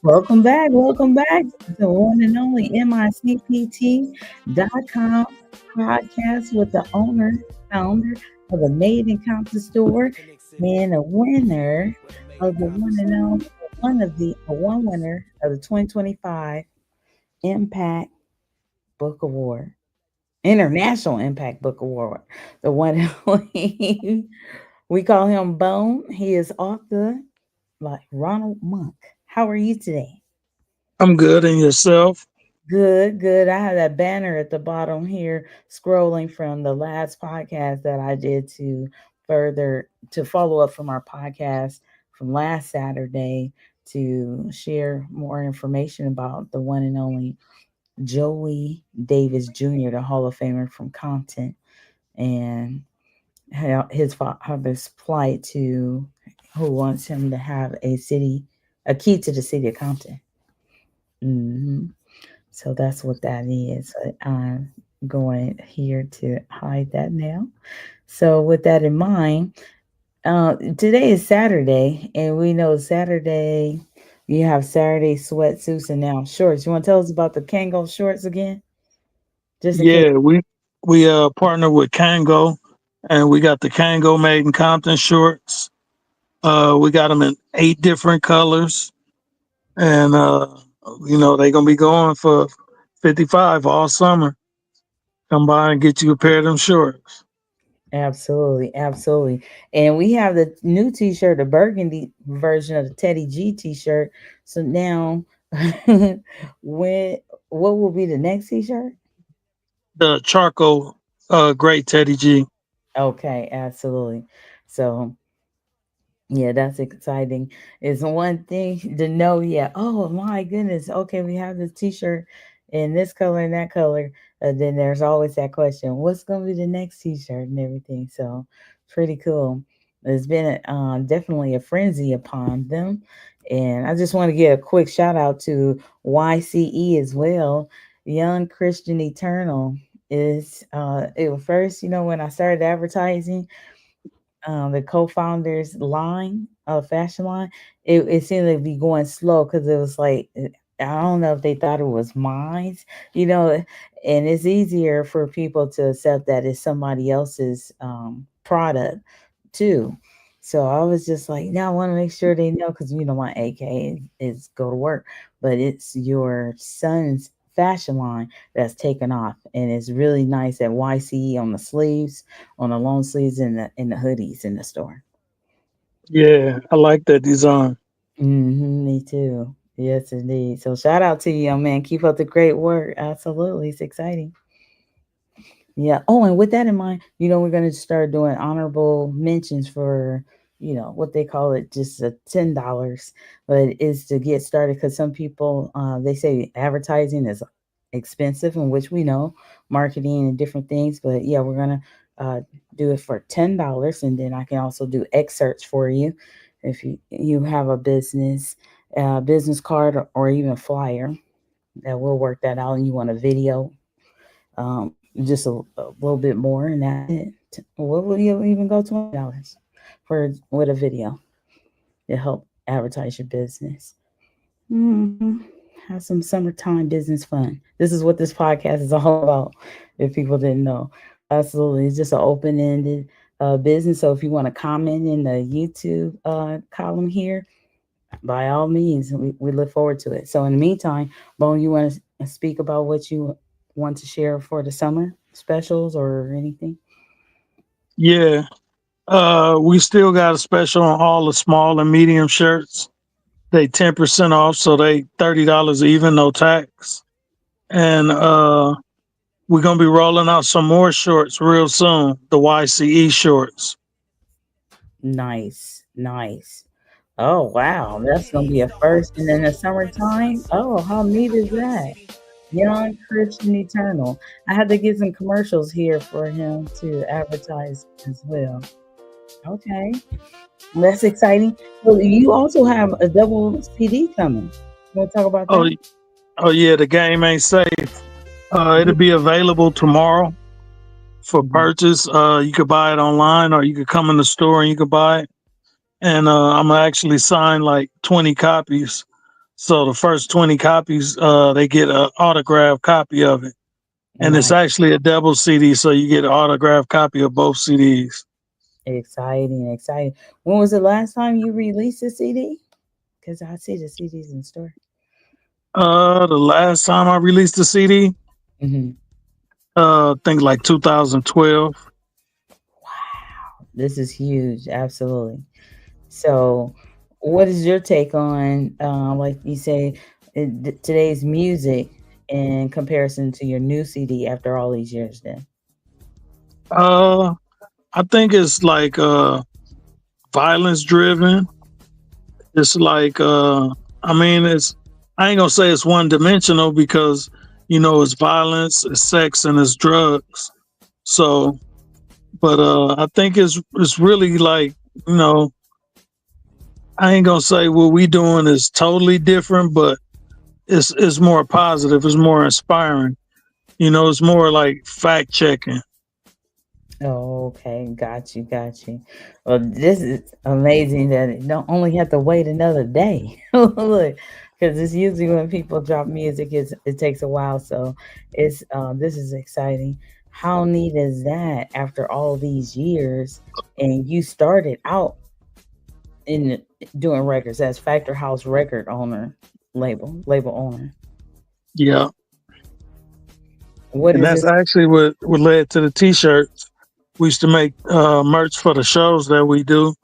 Welcome back to the one and only MICPT.com podcast with the founder of the Made in Compton Store, and a winner of the one and only, one winner of the 2025 Impact Book Award, International Impact Book Award. The one and only, we call him Bone. He is author like Ronald Monk. How are you today? I'm good, and yourself? Good, good. I have that banner at the bottom here scrolling from the last podcast that I did to follow up from our podcast from last Saturday to share more information about the one and only Joey Davis Jr., the Hall of Famer from Compton, and his father's plight to who wants him to have a key to the city of Compton. hmm So that's what that is. So I'm going here to hide that now. So with that in mind, today is Saturday, and we know Saturday you have Saturday sweatsuits and now shorts. You want to tell us about the Kango shorts again, just in case? Yeah, we partner with Kango, and we got the Kango Made in Compton shorts. We got them in 8 different colors, and they're gonna be going for 55 all summer. Come by and get you a pair of them shorts. Absolutely, absolutely. And we have the new T-shirt, the burgundy version of the Teddy G T-shirt. So now, when what will be the next T-shirt? The charcoal, great Teddy G. Okay, absolutely. So yeah, that's exciting. It's one thing to know, yeah, oh my goodness, okay, we have this t-shirt in this color and that color. Then there's always that question, what's going to be the next t-shirt and everything. So pretty cool. There's been definitely a frenzy upon them. And I just want to give a quick shout out to YCE as well. Young Christian Eternal is it was first, when I started advertising the co-founders line fashion line, it seemed to be going slow because it was like I don't know if they thought it was mine, you know and it's easier for people to accept that it's somebody else's product too. So I was just like, now I want to make sure they know, because my AK is go to work, but it's your son's fashion line that's taken off, and it's really nice at YCE on the sleeves, on the long sleeves, and the hoodies in the store. Yeah, I like that design. Me too. Yes, indeed. So shout out to you, young man. Keep up the great work. Absolutely, it's exciting. Yeah. Oh, and with that in mind, we're going to start doing honorable mentions for, what they call it, just $10, but it's to get started because some people, they say advertising is expensive, in which we know marketing and different things. But yeah, we're going to do it for $10. And then I can also do excerpts for you if you have a business card, or even flyer, that will work that out, and you want a video, just a little bit more, and that's it. What will you even go $20 for with a video to help advertise your business? hmm Have some summertime business fun. This is what this podcast is all about. If people didn't know, absolutely, it's just an open-ended business. So if you want to comment in the YouTube column here, by all means, we look forward to it. So in the meantime, Bone, you want to speak about what you want to share for the summer specials or anything? Yeah, we still got a special on all the small and medium shirts. They 10% off, so they $30 even, no tax. And we're gonna be rolling out some more shorts real soon. The YCE shorts. Nice, nice. Oh wow, that's gonna be a first. And in the summertime. Oh, how neat is that? Young Christian Eternal. I had to get some commercials here for him to advertise as well. Okay, that's exciting. So you also have a double CD coming. You want to talk about Oh, that? oh yeah, the game ain't safe. It'll be available tomorrow for Mhm. purchase. You could buy it online, or you could come in the store and you could buy it. And I'm gonna actually sign like 20 copies So the first 20 copies, they get an autographed copy of it. And it's Nice. actually a double CD, so you get an autographed copy of both CDs. Exciting, exciting. When was the last time you released a CD? Because I see the CDs in the store. The last time I released a CD, Hmm. I think like 2012. Wow, this is huge. Absolutely. So, what is your take on, like you say, today's music in comparison to your new CD after all these years? Then, Uh, I think it's like violence driven. It's like I mean, it's I ain't gonna say it's one dimensional because it's violence, it's sex, and it's drugs. So, but I think it's really like you know I ain't gonna say what we doing is totally different, but it's more positive, it's more inspiring. It's more like fact checking. oh, okay, got you, got you. Well, this is amazing that it don't only have to wait another day. Look, because it's usually when people drop music, it takes a while. So it's this is exciting. How neat is that after all these years, and you started out in doing records as Factor House record owner, label owner. Yeah, What and is that's this? actually what led to the t-shirts. We used to make merch for the shows that we do,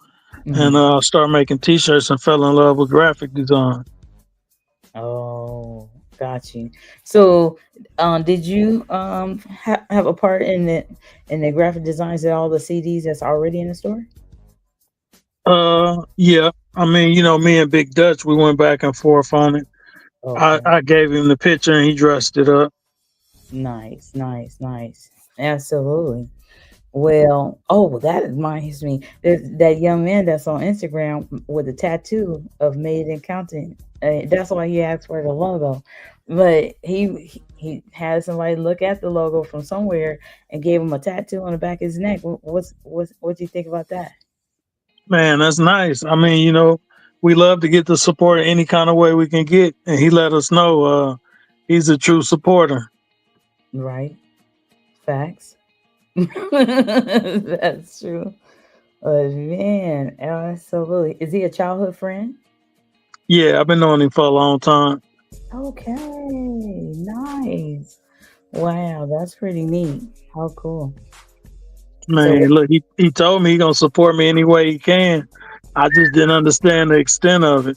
and Mhm. start making t-shirts and fell in love with graphic design. Oh, got you. So, did you have a part in the graphic designs of all the CDs that's already in the store? Yeah, I mean, me and Big Dutch, we went back and forth on it. I, Okay, I gave him the picture and he dressed it up. nice, nice, nice. Absolutely. Well, oh, that reminds me. There's that young man that's on Instagram with a tattoo of "Made in Compton." That's why he asked for the logo, but he had somebody look at the logo from somewhere and gave him a tattoo on the back of his neck. What do you think about that? Man, that's nice. I mean, we love to get the support any kind of way we can get, and he let us know he's a true supporter. Right? Facts. That's true. But man, absolutely. Is he a childhood friend? Yeah, I've been knowing him for a long time. Okay, nice. Wow, that's pretty neat. How cool. So, Man, look, he told me he gonna support me any way he can. I just didn't understand the extent of it.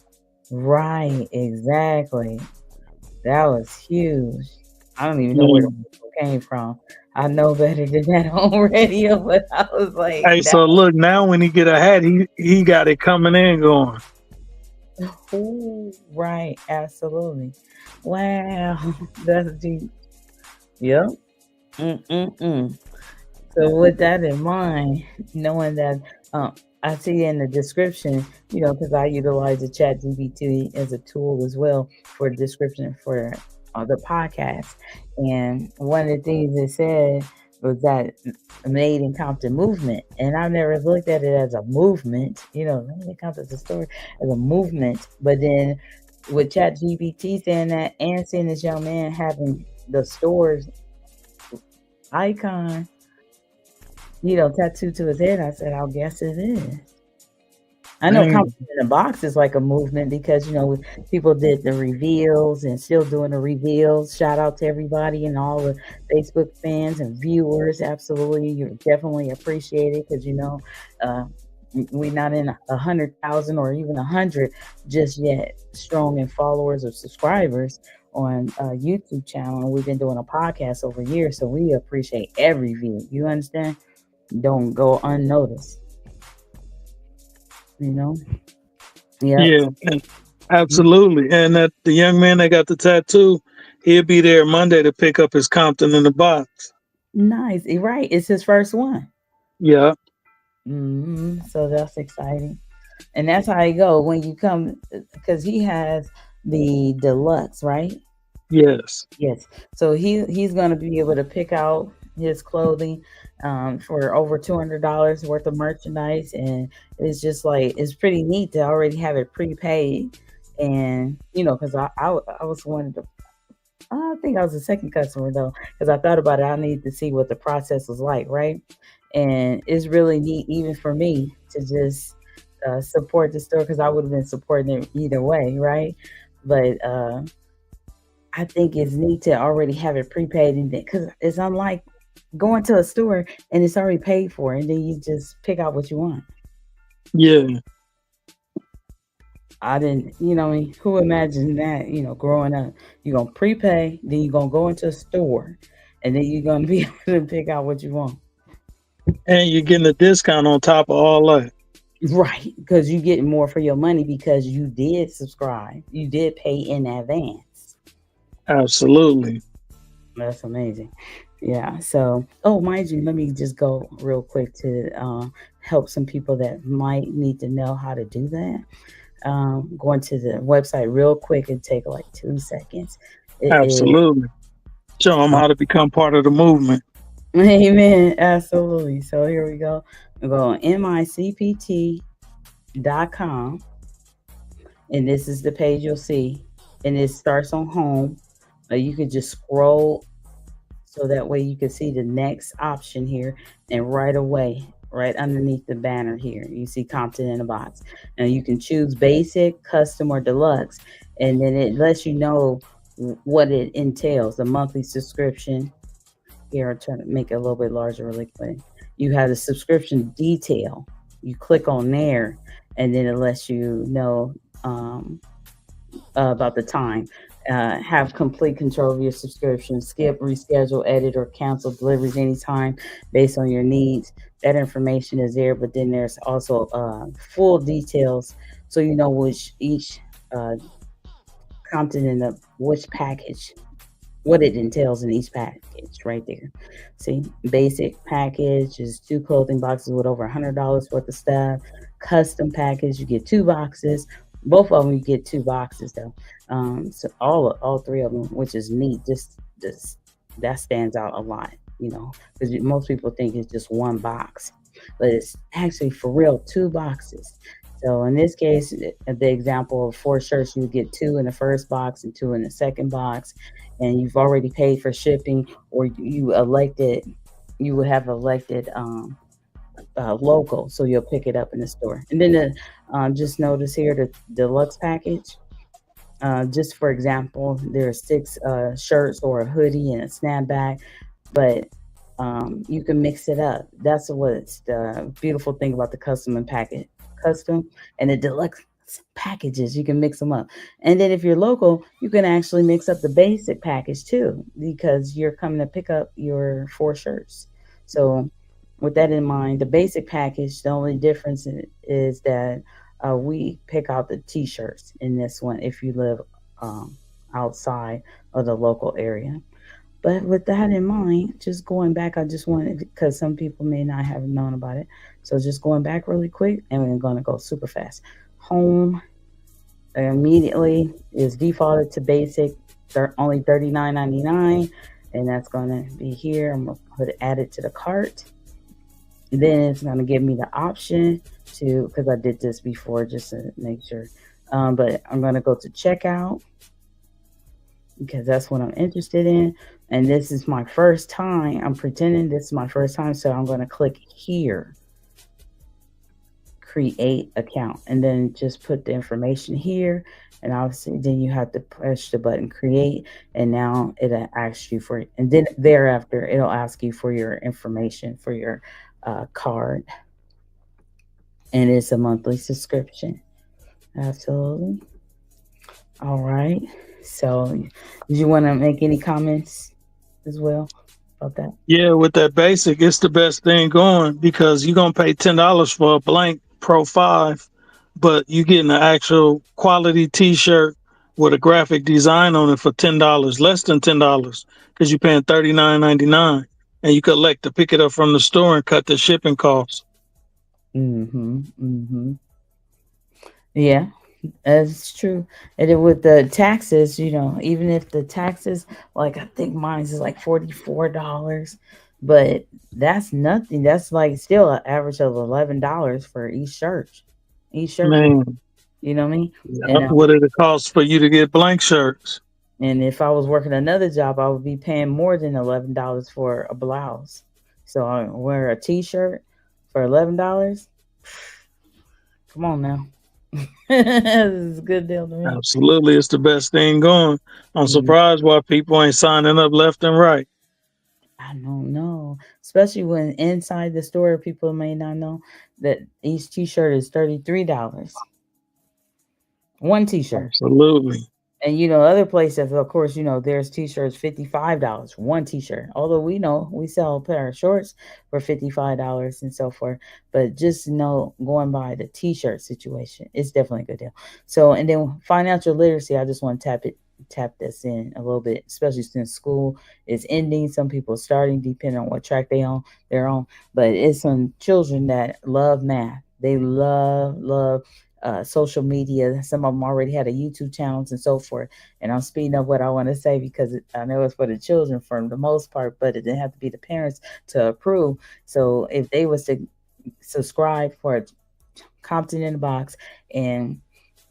right, exactly. That was huge. I don't even know where the Mm. came from. I know better than that on radio, but I was like, Hey, that so look, now when he get a hat, he got it coming in going. ooh, right, absolutely. Wow, that's deep. Yep. Mm-mm-mm. So with that in mind, knowing that I see in the description, because I utilize the Chat GPT as a tool as well for description for the podcast, and one of the things it said was that made in Compton movement, and I never looked at it as a movement, made in Compton's a story as a movement, but then with Chat GPT saying that and seeing this young man having the store's icon tattooed to his head. I said, I'll guess it is. I know Man, Compton in the Box is like a movement because, people did the reveals and still doing the reveals. Shout out to everybody and all the Facebook fans and viewers. Absolutely. You're definitely appreciated because, uh, we're not in 100,000 or even 100 just yet strong in followers or subscribers on YouTube channel. And we've been doing a podcast over years. So we appreciate every view. You understand? Don't go unnoticed, you know? Yep. yeah, and absolutely. And that the young man that got the tattoo, he'll be there Monday to pick up his Compton in the box. Nice. Right. It's his first one. Yeah, So that's exciting. And that's how you go when you come, because he has the deluxe, right? yes. Yes. So he's going to be able to pick out his clothing for over $200 worth of merchandise, and it's just like it's pretty neat to already have it prepaid And because I was one of the, I think I was the second customer though, because I thought about it. I needed to see what the process was like, right? And it's really neat, even for me, to just support the store because I would have been supporting it either way, right? But I think it's neat to already have it prepaid, and because it's unlike going to a store and it's already paid for, and then you just pick out what you want. Yeah. I didn't, I mean, who imagined that, growing up, you're going to prepay, then you're going to go into a store, and then you're going to be able to pick out what you want. And you're getting a discount on top of all that. Right. Because you get more for your money because you did subscribe, you did pay in advance. Absolutely. That's amazing. Yeah. So, oh, mind you, let me just go real quick to help some people that might need to know how to do that. Going to the website real quick and take like 2 seconds. It is Absolutely. Show them how to become part of the movement. Amen. Absolutely. So here we go. We go on micpt.com, and this is the page you'll see. And it starts on home. You could just scroll so that way you can see the next option here. And right away, right underneath the banner here, you see Compton in a box. Now you can choose basic, custom, or deluxe. And then it lets you know what it entails, the monthly subscription. Here, I'll try to make it a little bit larger really quick. You have the subscription detail. You click on there, and then it lets you know um, about the time. Have complete control of your subscription. Skip, reschedule, edit, or cancel deliveries anytime based on your needs. That information is there, but then there's also full details so you know which each uh, content in the which package what it entails in each package right there. See, basic package is two clothing boxes with over $100 worth of stuff. Custom package, you get two boxes. Both of them, you get two boxes though. So all three of them, which is neat. Just that stands out a lot, because most people think it's just one box, but it's actually for real two boxes. So in this case, the example of four shirts, you get two in the first box and two in the second box, and you've already paid for shipping, or you would have elected local, so you'll pick it up in the store. And then just notice here the deluxe package. Just for example, there are six shirts or a hoodie and a snapback, but you can mix it up. That's what's the beautiful thing about the custom and the deluxe packages. You can mix them up, and then if you're local, you can actually mix up the basic package too, because you're coming to pick up your four shirts. So, with that in mind, the basic package, the only difference is that we pick out the t-shirts in this one if you live um, outside of the local area. But with that in mind, just going back, I just wanted, because some people may not have known about it. So just going back really quick, and we're going to go super fast. Home immediately is defaulted to basic, only $39.99, and that's going to be here. I'm going to put it, add it to the cart. Then it's going to give me the option to, because I did this before just to make sure. But I'm going to go to checkout because that's what I'm interested in. And this is my first time. I'm pretending this is my first time. So I'm going to click here, create account, and then just put the information here. And obviously, then you have to push the button create. And now it'll ask you for, and then thereafter, it'll ask you for your information for your card. And it's a monthly subscription. Absolutely. All right. So, did you want to make any comments as well about that? Yeah, with that basic, it's the best thing going because you're gonna pay $10 for a blank Pro 5, but you getting an actual quality T-shirt with a graphic design on it for $10, less than $10, because you're paying $39.99, and you can elect to pick it up from the store and cut the shipping costs. Mm-hmm. Mm-hmm. Yeah, that's true. And then with the taxes, even if the taxes, like I think mine is like $44, but that's nothing. That's like still an average of $11 for each shirt. Each shirt. Man, You know what I mean? And Yep. What did it cost for you to get blank shirts? and if I was working another job, I would be paying more than $11 for a blouse. So I wear a T-shirt for $11. Come on now, this is a good deal to me. Absolutely, it's the best thing going. I'm Mm, surprised why people ain't signing up left and right. I don't know, especially when inside the store, people may not know that each T-shirt is $33. One T-shirt. Absolutely. And other places, of course, there's t-shirts $55, one t-shirt. Although we know we sell a pair of shorts for $55 and so forth. But just going by the t-shirt situation, it's definitely a good deal. So and then financial literacy, I just want to tap this in a little bit, especially since school is ending. Some people are starting depending on what track they're on. But it's some children that love math. They love social media. Some of them already had a YouTube channels and so forth. And I'm speeding up what I want to say because I know it's for the children for the most part, but it didn't have to be the parents to approve. So if they was to subscribe for Compton in the Box and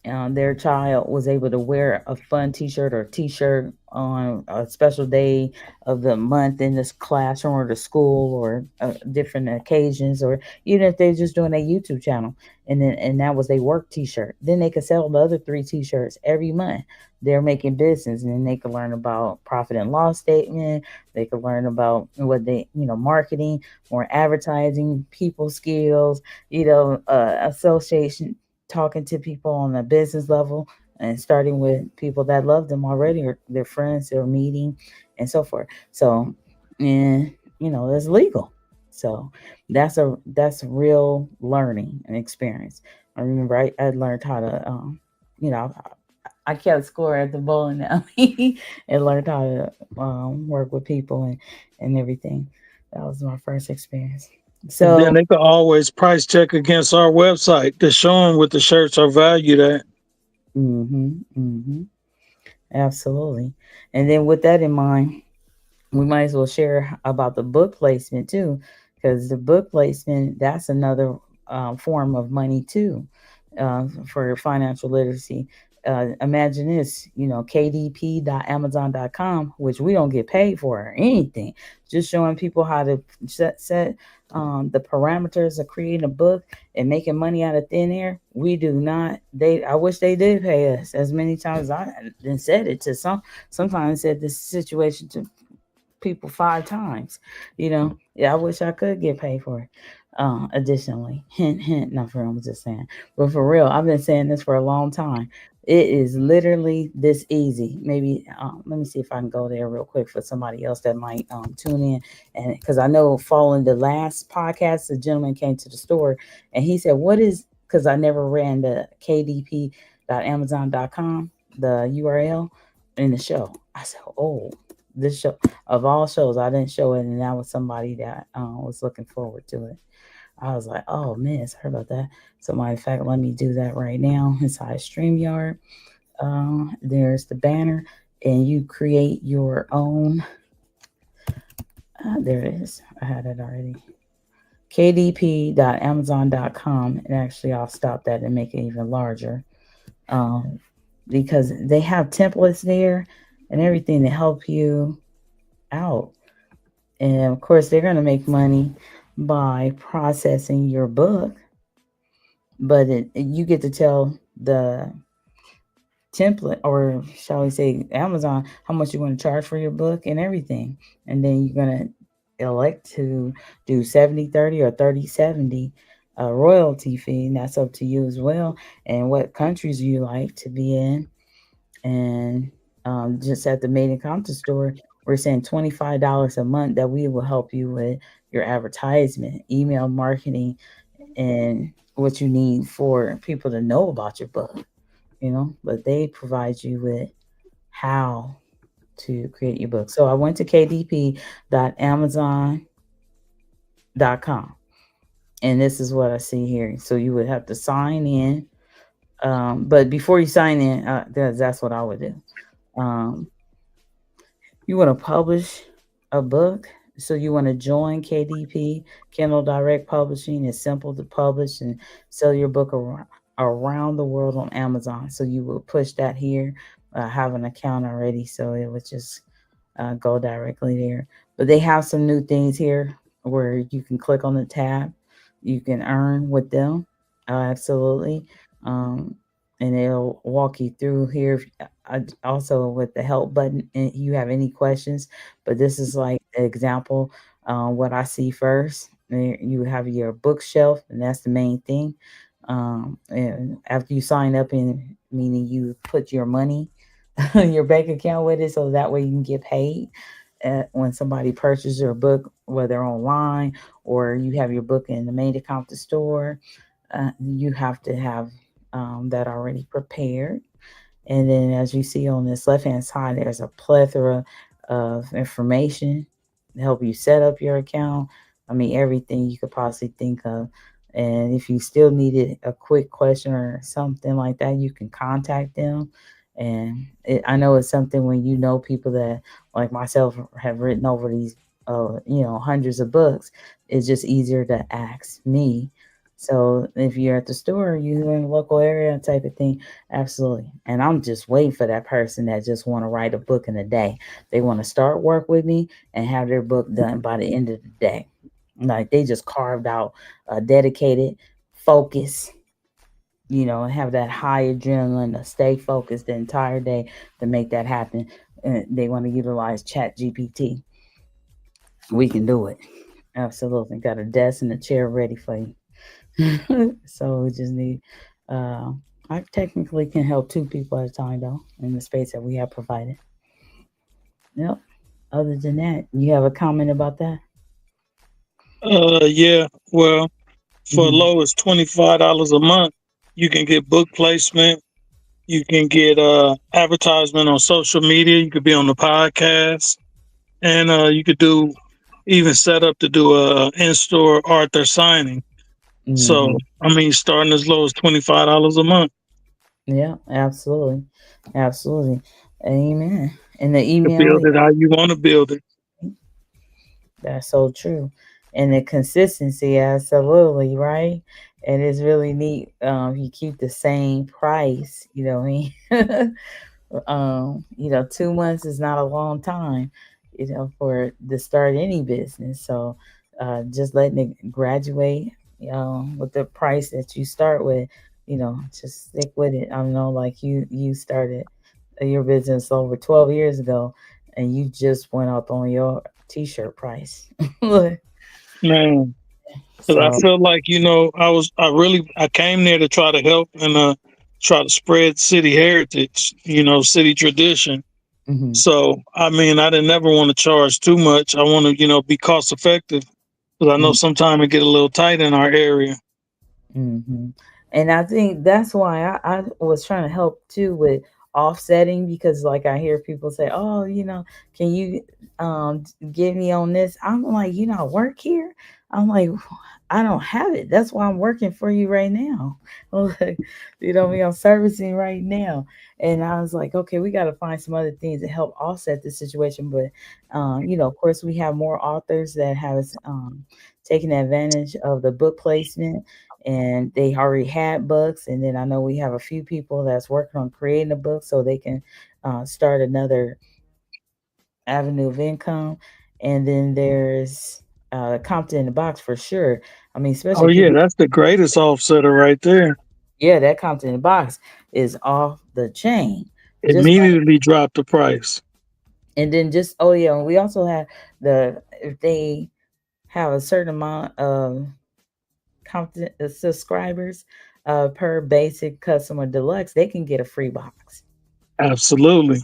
their child was able to wear a fun t-shirt or t-shirt on a special day of the month in this classroom or the school or different occasions, or even if they're just doing a YouTube channel and that was their work t-shirt, then they could sell the other three t-shirts every month. They're making business, and then they could learn about profit and loss statement. They could learn about what they marketing, more advertising, people skills, association, talking to people on a business level, and starting with people that love them already or their friends they're meeting and so forth. So, and it's legal. So that's real learning and experience. I remember I learned how to you know I kept score at the bowling alley and learned how to work with people and everything. That was my first experience. And then So they could always price check against our website to show them what the shirts are valued at. absolutely. And then with that in mind, we might as well share about the book placement too, because the book placement, that's another form of money too, for financial literacy. Imagine this, kdp.amazon.com, which we don't get paid for or anything, just showing people how to set the parameters of creating a book and making money out of thin air. We do not. I wish they did pay us. As many times I then said it to sometimes said this situation to people 5 times. Yeah, I wish I could get paid for it. Additionally, hint, hint. Not for real, I'm just saying. But for real, I've been saying this for a long time. It is literally this easy. Maybe let me see if I can go there real quick for somebody else that might tune in. And because I know following the last podcast, the gentleman came to the store and he said, "What is?" Because I never ran the kdp.amazon.com, the URL in the show. I said, "Oh, this show of all shows, I didn't show it, and that was somebody that was looking forward to it." I was like, "Oh man, sorry about that." So, matter of fact, let me do that right now inside StreamYard. There's the banner, and you create your own. There it is. I had it already. kdp.amazon.com, and actually, I'll stop that and make it even larger, um, because they have templates there and everything to help you out. And of course, they're going to make money by processing your book, but you get to tell the template, or shall we say Amazon, how much you want to charge for your book and everything. And then you're going to elect to do 70/30 or 30/70 royalty fee. And that's up to you as well. And what countries you like to be in. And just at the Made in Compton store, we're saying $25 a month that we will help you with your advertisement, email marketing, and what you need for people to know about your book. But they provide you with how to create your book. So I went to kdp.amazon.com, and this is what I see here. So you would have to sign in. But before you sign in, that's what I would do. Um, you want to publish a book, so you want to join KDP, Kindle Direct Publishing. It's simple to publish and sell your book around the world on Amazon. So you will push that here, have an account already, so it would just go directly there. But they have some new things here where you can click on the tab, you can earn with them, absolutely, um, and it'll walk you through here. Also with the help button, and you have any questions, but this is like an example. What I see first, you have your bookshelf, and that's the main thing. And after you sign up, in meaning you put your money your bank account with it so that way you can get paid when somebody purchases your book, whether online or you have your book in the main account the store. You have to have that already prepared. And then, as you see on this left hand side, there's a plethora of information to help you set up your account. I mean, everything you could possibly think of. And if you still needed a quick question or something like that, you can contact them. And I know it's something when you know people that, like myself, have written over these, hundreds of books. It's just easier to ask me. So if you're at the store, you're in the local area type of thing. Absolutely. And I'm just waiting for that person that just want to write a book in a day. They want to start work with me and have their book done by the end of the day. Like they just carved out a dedicated focus, and have that high adrenaline to stay focused the entire day to make that happen. And they want to utilize Chat GPT. We can do it. Absolutely. Got a desk and a chair ready for you. So we just need uh I technically can help two people at a time though in the space that we have provided. Yep. Other than that, you have a comment about that? Yeah. Well, for Hmm. low as $25 a month, you can get book placement. You can get advertisement on social media. You could be on the podcast, and you could do even set up to do a in-store author signing. So Hmm. I mean, starting as low as $25 a month Yeah, absolutely. Absolutely. Amen. And the to email, build it how you want to build it. that's so true. And the consistency, absolutely, right? And it's really neat. You keep the same price, you know what I mean? 2 months is not a long time, for to start any business. So just letting it graduate, with the price that you start with, just stick with it. I know, like you started your business over 12 years ago, and you just went up on your t-shirt price. Man, because I So, feel like I came there to try to help and try to spread city heritage, city tradition. mhm. So I mean, I didn't never want to charge too much. I want to be cost effective because I know sometimes it get a little tight in our area. Hmm. And I think that's why I was trying to help too with offsetting, because like I hear people say, "Oh, can you get me on this?" I'm like, I work here. I'm like, I don't have it. That's why I'm working for you right now. Like, I'm servicing right now. And I was like, okay, we got to find some other things to help offset the situation. But, of course, we have more authors that have taken advantage of the book placement, and they already had books. And then I know we have a few people that's working on creating a book so they can start another avenue of income. And then there's Compton in the box for sure. I mean, Oh especially yeah, people. that's the greatest offsetter right there. Yeah, that Compton in the box is off the chain. Just Immediately drop the price. and then just oh yeah, and we also have the if they have a certain amount of Compton subscribers per basic customer deluxe, they can get a free box. Absolutely.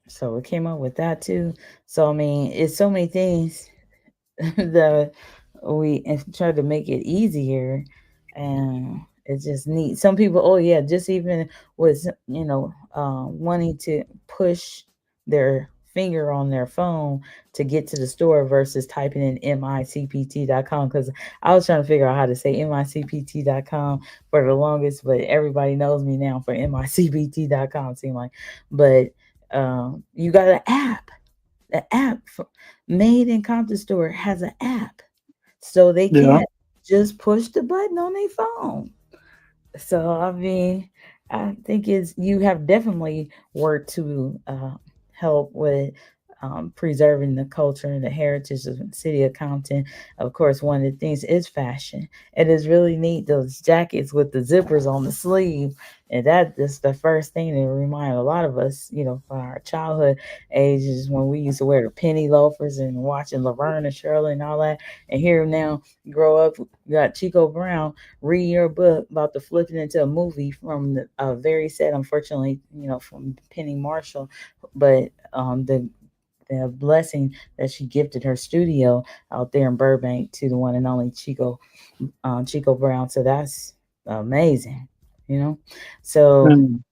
So we came up with that too. So I mean, it's so many things that we try to make it easier, and it's just neat. Some people, oh yeah, just even was wanting to push their finger on their phone to get to the store versus typing in micpt.com, because I was trying to figure out how to say micpt.com for the longest, but everybody knows me now for micpt.com, seem like. But you got an app. The app made in Compton Store has an app, so they Yeah. can't just push the button on their phone. So I mean, I think it's you have definitely worked to help with preserving the culture and the heritage of the city of Compton. Of course, one of the things is fashion. It is really neat those jackets with the zippers on the sleeve, and that is the first thing that remind a lot of us, from our childhood ages when we used to wear the penny loafers and watching Laverne and Shirley and all that. And here now, grow up, you got Chico Brown read your book about to flip it into a movie from the very set, unfortunately, from Penny Marshall, but the blessing that she gifted her studio out there in Burbank to the one and only Chico Brown. So that's amazing, you know. So Mm.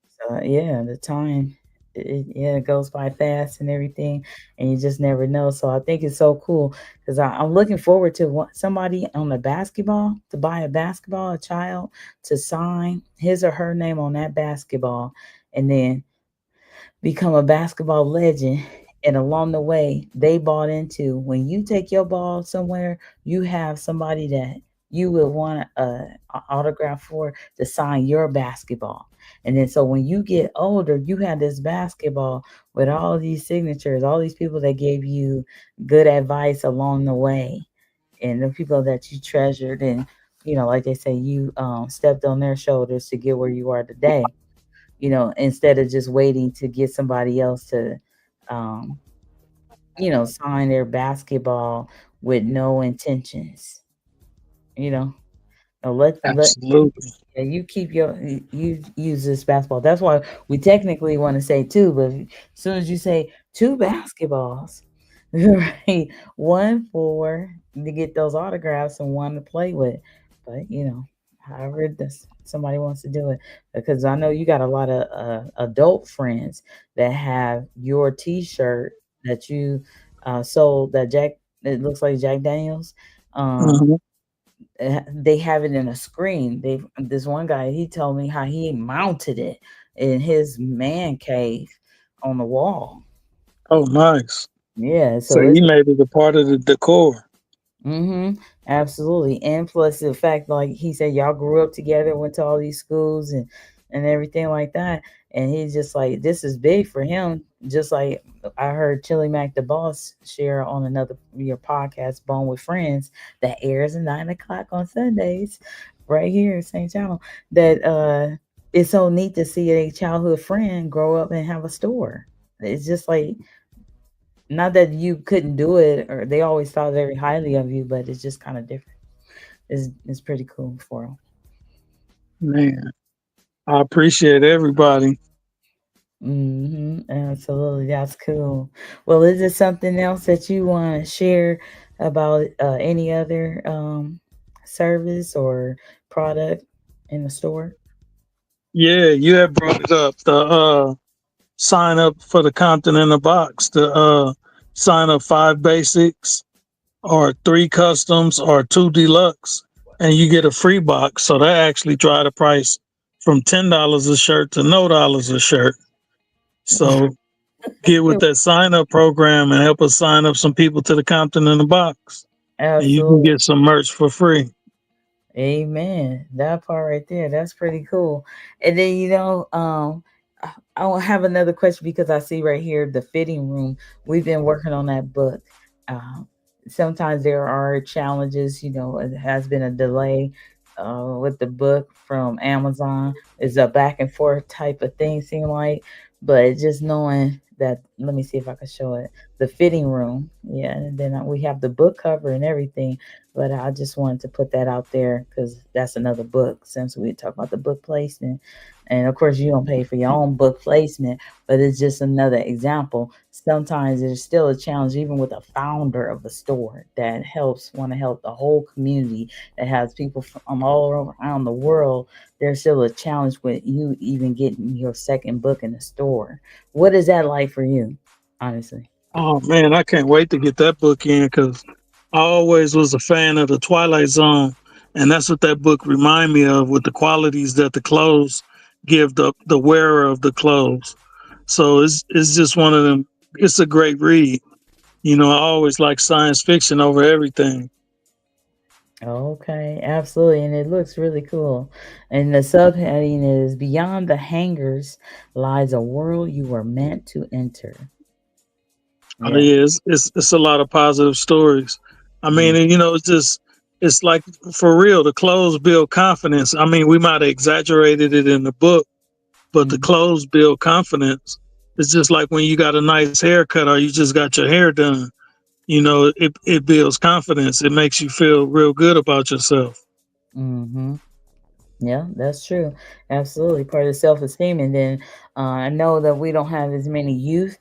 yeah, the time, it goes by fast and everything, and you just never know. So I think it's so cool because I'm looking forward to somebody on the basketball to buy a basketball, a child to sign his or her name on that basketball, and then become a basketball legend. And along the way, they bought into when you take your ball somewhere, you have somebody that you would want a autograph for to sign your basketball. And then so when you get older, you have this basketball with all these signatures, all these people that gave you good advice along the way, and the people that you treasured, and like they say, you stepped on their shoulders to get where you are today, instead of just waiting to get somebody else to, um, sign their basketball with no intentions, you know. No, let Absolutely. yeah, you keep you use this basketball. That's why we technically want to say two, but as soon as you say two basketballs, right? One for to get those autographs and one to play with. But however this somebody wants to do it, because I know you got a lot of adult friends that have your T-shirt that you sold that Jack. It looks like Jack Daniels. Um, Mhm. they have it in a screen. This one guy, he told me how he mounted it in his man cave on the wall. Oh, nice. Yeah, So so he it's made it a part of the decor. absolutely. And plus the fact, like he said, y'all grew up together, went to all these schools and everything like that. And he's just like, this is big for him. Just like I heard Chili Mac the Boss share on another your podcast, Bone with Friends, that airs at 9 o'clock on Sundays, right here, same channel. That it's so neat to see a childhood friend grow up and have a store. It's just like, not that you couldn't do it or they always thought very highly of you, but it's just kind of different. It's pretty cool for them. Man, I appreciate everybody. Absolutely, that's cool. Well, is there something else that you want to share about any other service or product in the store? Yeah, you had brought it up. The sign up for the Compton in the box. The sign up 5 basics or 3 customs or 2 deluxe, and you get a free box. So that actually drive the price from $10 a shirt to no dollars a shirt. So get with that sign up program and help us sign up some people to the Compton in the box, and you can Absolutely. get some merch for free. Amen. That part right there, that's pretty cool. And then I will have another question because I see right here the fitting room. We've been working on that book. Um, Sometimes there are challenges. It has been a delay with the book from Amazon. It's a back and forth type of thing, seem like. But just knowing that, let me see if I can show it. The fitting room, yeah. And then we have the book cover and everything, but I just wanted to put that out there because that's another book since we talk about the book placement. And of course, you don't pay for your own book placement, but it's just another example. Sometimes there's still a challenge, even with a founder of a store that want to help the whole community that has people from all around the world. There's still a challenge with you even getting your second book in the store. What is that like for you, honestly? Oh man, I can't wait to get that book in because I always was a fan of the Twilight Zone, and that's what that book remind me of with the qualities that the clothes give the wearer of the clothes. So it's just one of them. It's a great read. I always like science fiction over everything. Okay, absolutely. And it looks really cool. And the subheading is Beyond the Hangers Lies a World You Were Meant to Enter. Oh, Yeah. yeah, it's a lot of positive stories. I mean, Mm, and, it's just it's like for real. The clothes build confidence. I mean, we might have exaggerated it in the book, but the mm, clothes build confidence. It's just like when you got a nice haircut or you just got your hair done. It builds confidence. It makes you feel real good about yourself. mm-hmm. Yeah, that's true. Absolutely. Part of self esteem. And then I know that we don't have as many youth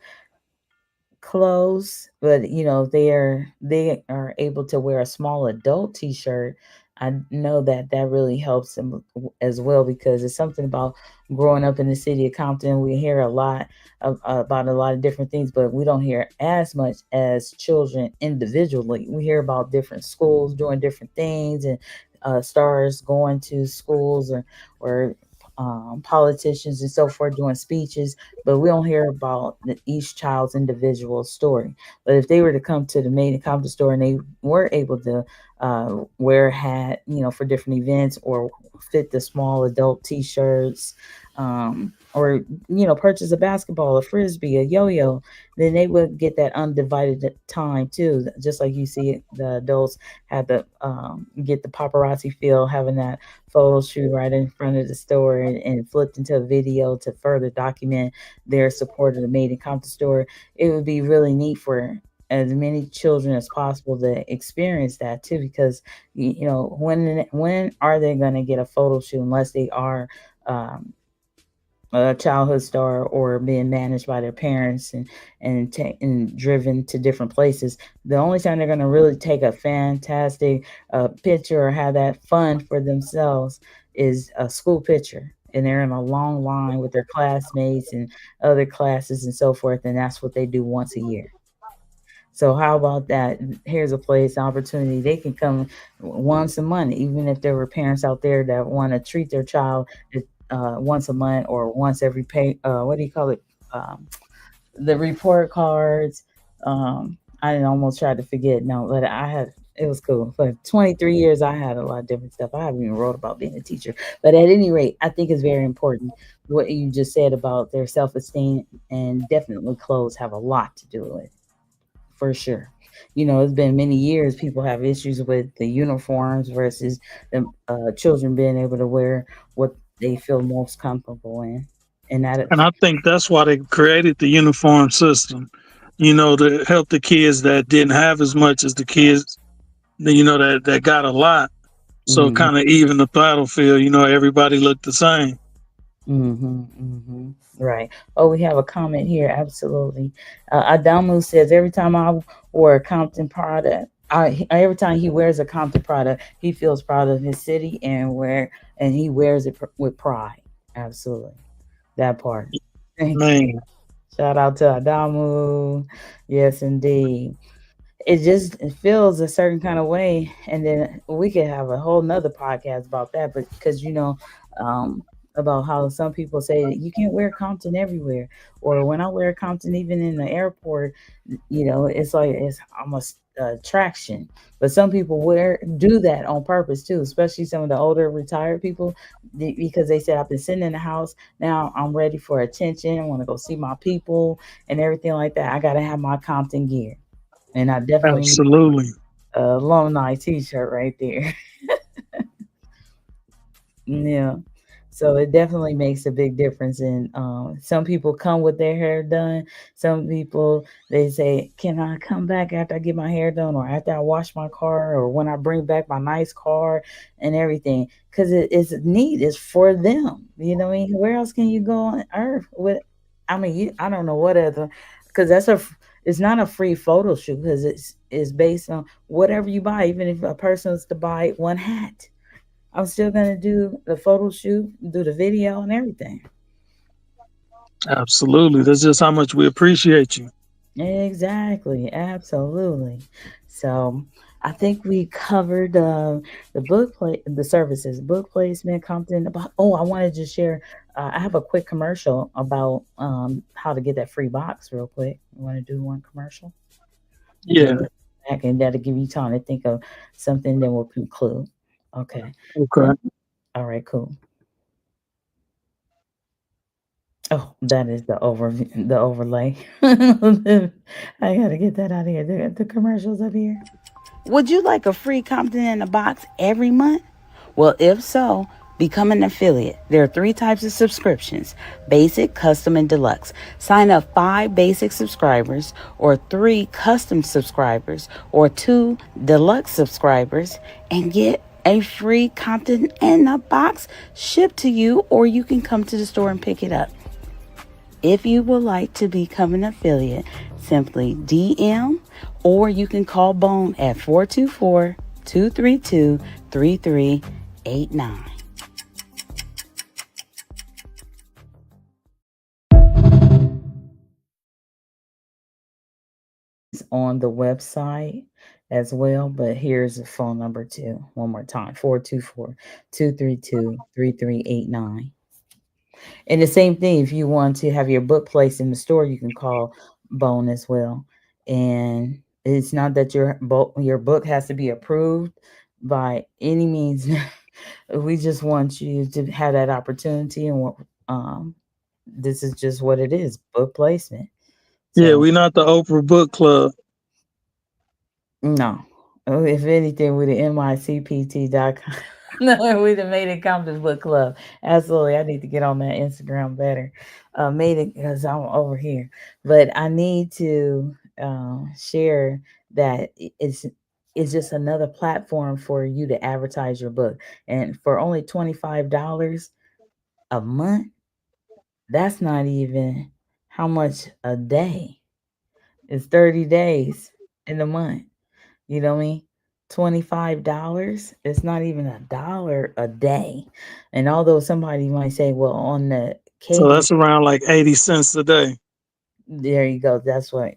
clothes, but they are able to wear a small adult T-shirt. I know that that really helps them as well because it's something about growing up in the city of Compton. We hear a lot about a lot of different things, but we don't hear as much as children individually. We hear about different schools doing different things and stars going to schools or politicians and so forth doing speeches, but we don't hear about each child's individual story. But if they were to come to the main Compton store and they were able to wear a hat, for different events or fit the small adult T-shirts, or purchase a basketball, a frisbee, a yo-yo, then they would get that undivided time too. Just like you see the adults had to get the paparazzi feel, having that photo shoot right in front of the store and flipped into a video to further document their support of the Made in Compton store. It would be really neat for as many children as possible to experience that too, because when are they going to get a photo shoot unless they are um, a childhood star or being managed by their parents and driven to different places. The only time they're going to really take a fantastic picture or have that fun for themselves is a school picture. And they're in a long line with their classmates and other classes and so forth. And that's what they do once a year. So how about that? Here's a place, opportunity. They can come once a month, even if there were parents out there that want to treat their child once a month or once every pay. What do you call it? Um, the report cards. I almost tried to forget. No, but I had. It was cool. For 23 years, I had a lot of different stuff. I haven't even wrote about being a teacher. But at any rate, I think it's very important what you just said about their self-esteem, and definitely clothes have a lot to do with it for sure. It's been many years people have issues with the uniforms versus the children being able to wear what they feel most comfortable in. And that, And I think that's why they created the uniform system, to help the kids that didn't have as much as the kids, that got a lot. So mm, kind of even the battlefield, everybody looked the same. right. Oh, we have a comment here. Absolutely. Adamu says every time I wear a Compton product, every time he wears a Compton product, he feels proud of his city and he wears it with pride. Absolutely. That part. Thank you. Man, Shout out to Adamu. Yes, indeed. It feels a certain kind of way, and then we could have a whole nother podcast about that. But because um, about how some people say that you can't wear Compton everywhere, or when I wear Compton even in the airport, it's like it's almost attraction. But some people do that on purpose too, especially some of the older retired people, because they said I've been sitting in the house, now I'm ready for attention. I want to go see my people and everything like that. I got to have my Compton gear, and I definitely need absolutely. a alumni T-shirt right there. Yeah. So it definitely makes a big difference. And some people come with their hair done. Some people they say, "Can I come back after I get my hair done, or after I wash my car, or when I bring back my nice car and everything?" Because it's neat. It's for them. You know what I mean? Where else can you go on earth with? I mean, I don't know what other, because it's not a free photo shoot because it's based on whatever you buy. Even if a person was to buy one hat, I'm still gonna do the photo shoot, do the video and everything. Absolutely. That's just how much we appreciate you. Exactly, absolutely. So I think we covered the services, book placement, Compton. About I wanted to share. I have a quick commercial about how to get that free box real quick. You want to do one commercial? Yeah. back, and that'll give you time to think of something that will conclude. Okay. Okay. Then, all right, cool. Oh, that is the overlay. I gotta get that out of here. The commercials up here. Would you like a free Compton in a box every month? Well, if so, become an affiliate. There are three types of subscriptions: basic, custom, and deluxe. Sign up 5 basic subscribers, or 3 custom subscribers, or 2 deluxe subscribers, and get a free Compton in a box shipped to you, or you can come to the store and pick it up. If you would like to become an affiliate, simply DM, or you can call Bone at 424-232-3389. It's on the website as well, but here's the phone number too. One more time: 424-232-3389. And the same thing, if you want to have your book placed in the store, you can call Bone as well. And it's not that your book has to be approved by any means. We just want you to have that opportunity, and um, this is just what it is: book placement. Yeah, So we not the Oprah Book Club. no. If anything, with the MICPT.com. No, we'd have made it Compton Book Club. Absolutely. I need to get on that Instagram better. Made it because I'm over here. But I need to share that it's just another platform for you to advertise your book. And for only $25 a month, that's not even how much a day. It's 30 days in a month. You know what I mean? $25. It's not even a dollar a day. And although somebody might say, well, on the So KD, that's around like 80 cents a day. there you go. That's what,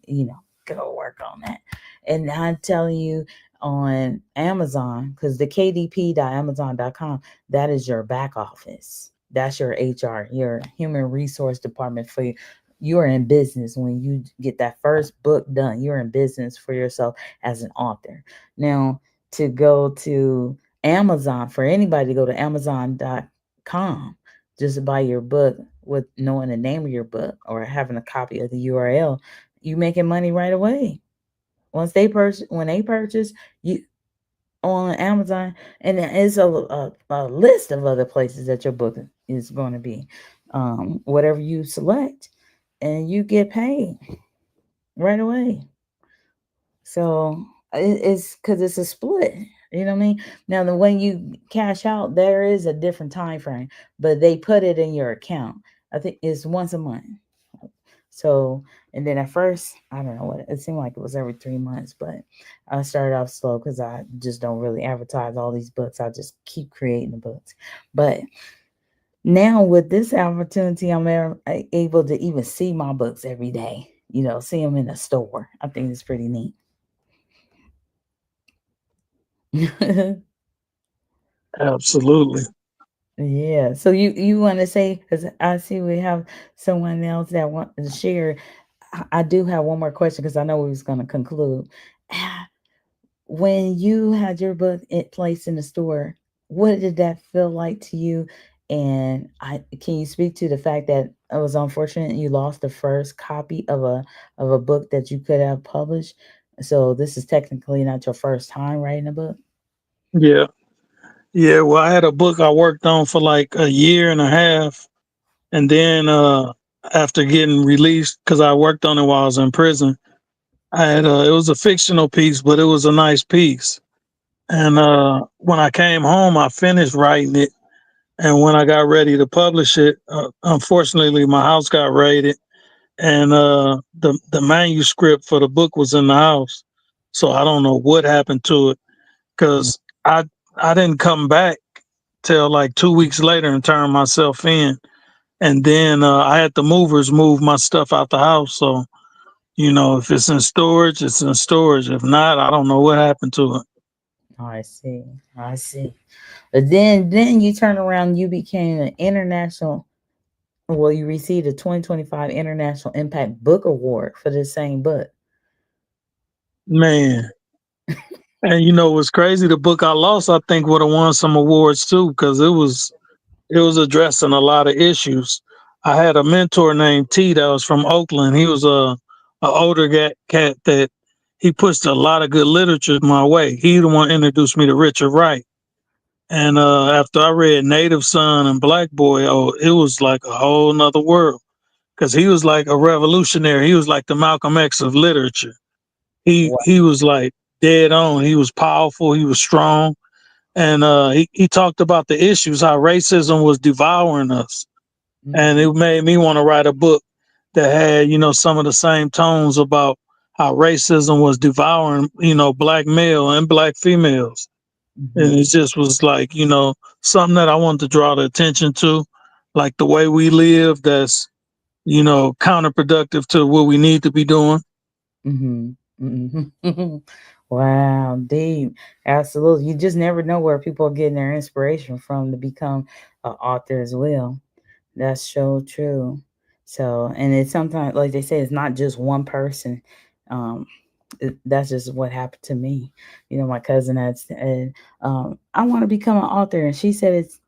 go work on that. And I'm telling you, on Amazon, because the kdp.amazon.com, that is your back office. That's your HR, your human resource department for you. You are in business when you get that first book done. You're in business for yourself as an author. Now, to go to Amazon, for anybody to go to amazon.com just to buy your book with knowing the name of your book or having a copy of the URL, you making money right away. Once they purchase, when they purchase, you on Amazon, and there is a list of other places that your book is going to be, whatever you select, and you get paid right away. So it's because it's a split. You know what I mean? Now, the when you cash out, there is a different time frame, but they put it in your account. I think it's once a month. So, and then at first, I don't know what it seemed like it was every 3 months, but I started off slow because I just don't really advertise all these books. I just keep creating the books. But now with this opportunity, able to even see my books every day. See them in the store. I think it's pretty neat. Absolutely. Yeah. So you want to say, because I see we have someone else that wants to share. I do have one more question because I know we was going to conclude. When you had your book placed in the store, what did that feel like to you? And can you speak to the fact that it was unfortunate you lost the first copy of a book that you could have published? So this is technically not your first time writing a book. Yeah. Yeah. Well, I had a book I worked on for like a year and a half. And then after getting released, because I worked on it while I was in prison, I had it was a fictional piece, but it was a nice piece. And when I came home, I finished writing it. And when I got ready to publish it, unfortunately, my house got raided, and the manuscript for the book was in the house. So I don't know what happened to it because I didn't come back till like 2 weeks later and turn myself in, and then I had the movers move my stuff out the house. So if it's in storage, it's in storage. If not, I don't know what happened to it. Oh, I see. I see. But then you turn around, you became an international. Well, you received a 2025 International Impact Book Award for the same book. Man. And you know what's crazy? The book I lost, I think, would have won some awards too, because it was addressing a lot of issues. I had a mentor named T that was from Oakland. He was a older cat that he pushed a lot of good literature my way. He the one introduced me to Richard Wright. And after I read Native Son and Black Boy, oh, it was like a whole nother world. Because he was like a revolutionary. He was like the Malcolm X of literature. He was like dead on. He was powerful. He was strong, and he talked about the issues, how racism was devouring us, and Mhm, it made me want to write a book that had some of the same tones about how racism was devouring black male and black females, and mhm, it just was like something that I wanted to draw the attention to, like the way we live that's counterproductive to what we need to be doing. mhm, mhm. Wow, deep. Absolutely. You just never know where people are getting their inspiration from to become an author as well. That's so true. So, and it's sometimes, like they say, it's not just one person. Um, that's just what happened to me. My cousin had said, I want to become an author. And she said it's,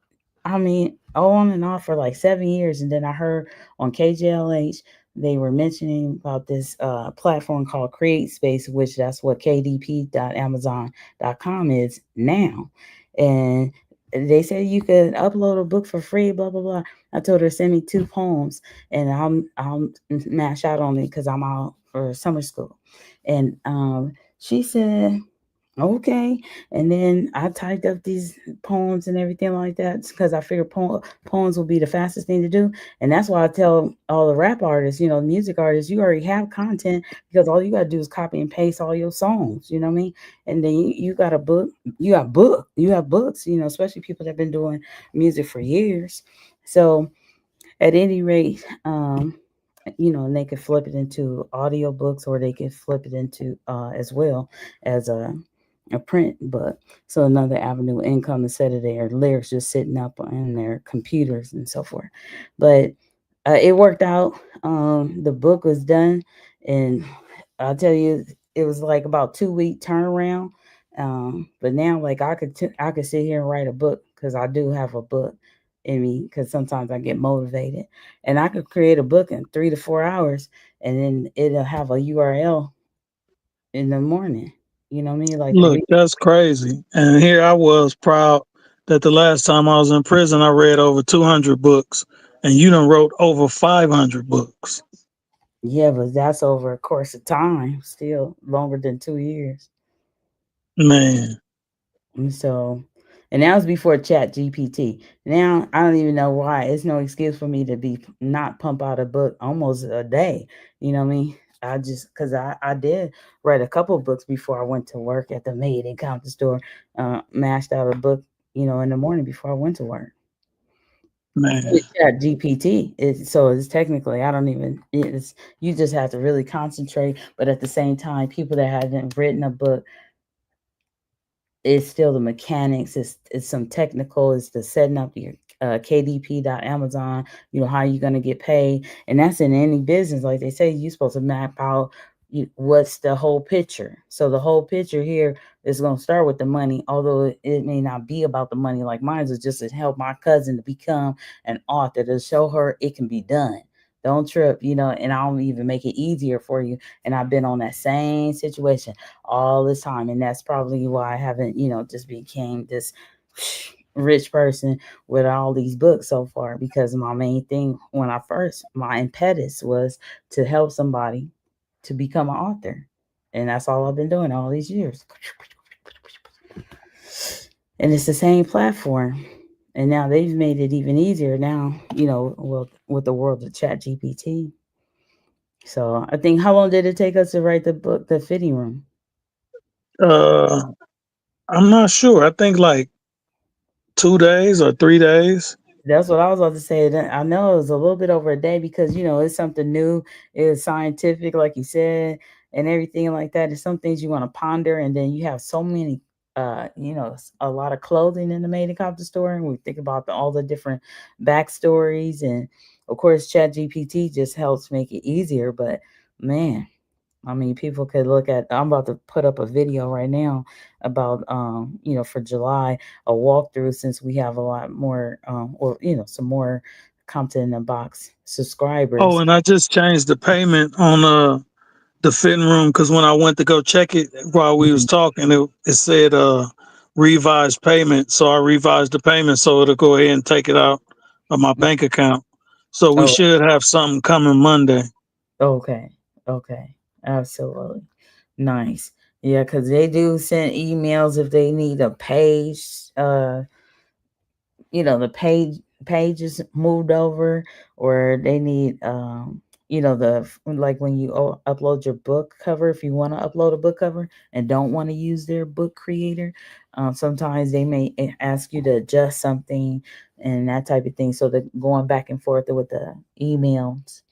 I mean, on and off for like 7 years. And then I heard on KJLH, they were mentioning about this platform called Create Space, which that's what kdp.amazon.com is now. And they said you could upload a book for free, blah, blah, blah. I told her send me 2 poems and I'll mash out on it because I'm out for summer school. And she said, okay. And then I typed up these poems and everything like that because I figured poems will be the fastest thing to do. And that's why I tell all the rap artists, music artists, you already have content because all you got to do is copy and paste all your songs, you know what I mean? And then you got a book, you have books, especially people that have been doing music for years. So at any rate, and they could flip it into audiobooks or they could flip it into as well as a print book. So another avenue of income instead of their lyrics just sitting up on their computers and so forth. But it worked out. The book was done, and I'll tell you, it was like about 2 week turnaround. But now, like I could sit here and write a book because I do have a book in me. Because sometimes I get motivated, and I could create a book in 3 to 4 hours, and then it'll have a URL in the morning. You know what I mean? Like a Look, that's crazy. And here I was proud that the last time I was in prison, I read over 200 books, and you done wrote over 500 books. yeah, but that's over a course of time, still longer than 2 years. Man, And so, and that was before Chat GPT. Now I don't even know why. It's no excuse for me to be not pump out a book almost a day. You know what I mean? I just because I did write a couple of books before I went to work at the Maid and Compton Store. Mashed out a book, in the morning before I went to work. man. With Chat GPT, so it's technically I don't even. It's you just have to really concentrate, but at the same time, people that haven't written a book, it's still the mechanics. It's some technical. It's the setting up your KDP.Amazon. How you going to get paid, and that's in any business. Like they say, you're supposed to map out what's the whole picture. So the whole picture here is going to start with the money, although it may not be about the money. Like mine was just to help my cousin to become an author to show her it can be done. Don't trip, and I'll even make it easier for you. And I've been on that same situation all this time. And that's probably why I haven't, just became this rich person with all these books so far because my main thing when I first, my impetus was to help somebody to become an author. And that's all I've been doing all these years. And it's the same platform. And now they've made it even easier now, well, with the world of Chat GPT. So I think how long did it take us to write the book, The Fitting Room? Uh, I'm not sure. I think like 2 days or 3 days. That's what I was about to say. I know it was a little bit over a day because it's something new, it's scientific, like you said, and everything like that. It's some things you want to ponder, and then you have so many, a lot of clothing in the Made in Compton store, and we think about all the different backstories, and of course, Chat GPT just helps make it easier. But man. I mean, people could look at. I'm about to put up a video right now about, for July, a walkthrough, since we have a lot more, or some more Compton in the Box Oh, subscribers. and I just changed the payment on the fitting room because when I went to go check it while we was Mhm. talking, it said revised payment. So I revised the payment so it'll go ahead and take it out of my bank account. So we Oh, should have something coming Monday. okay, okay, absolutely, nice. Yeah, because they do send emails if they need a page. The pages moved over, or they need, like when you upload your book cover, if you want to upload a book cover and don't want to use their book creator, sometimes they may ask you to adjust something and that type of thing, so they're going back and forth with the emails.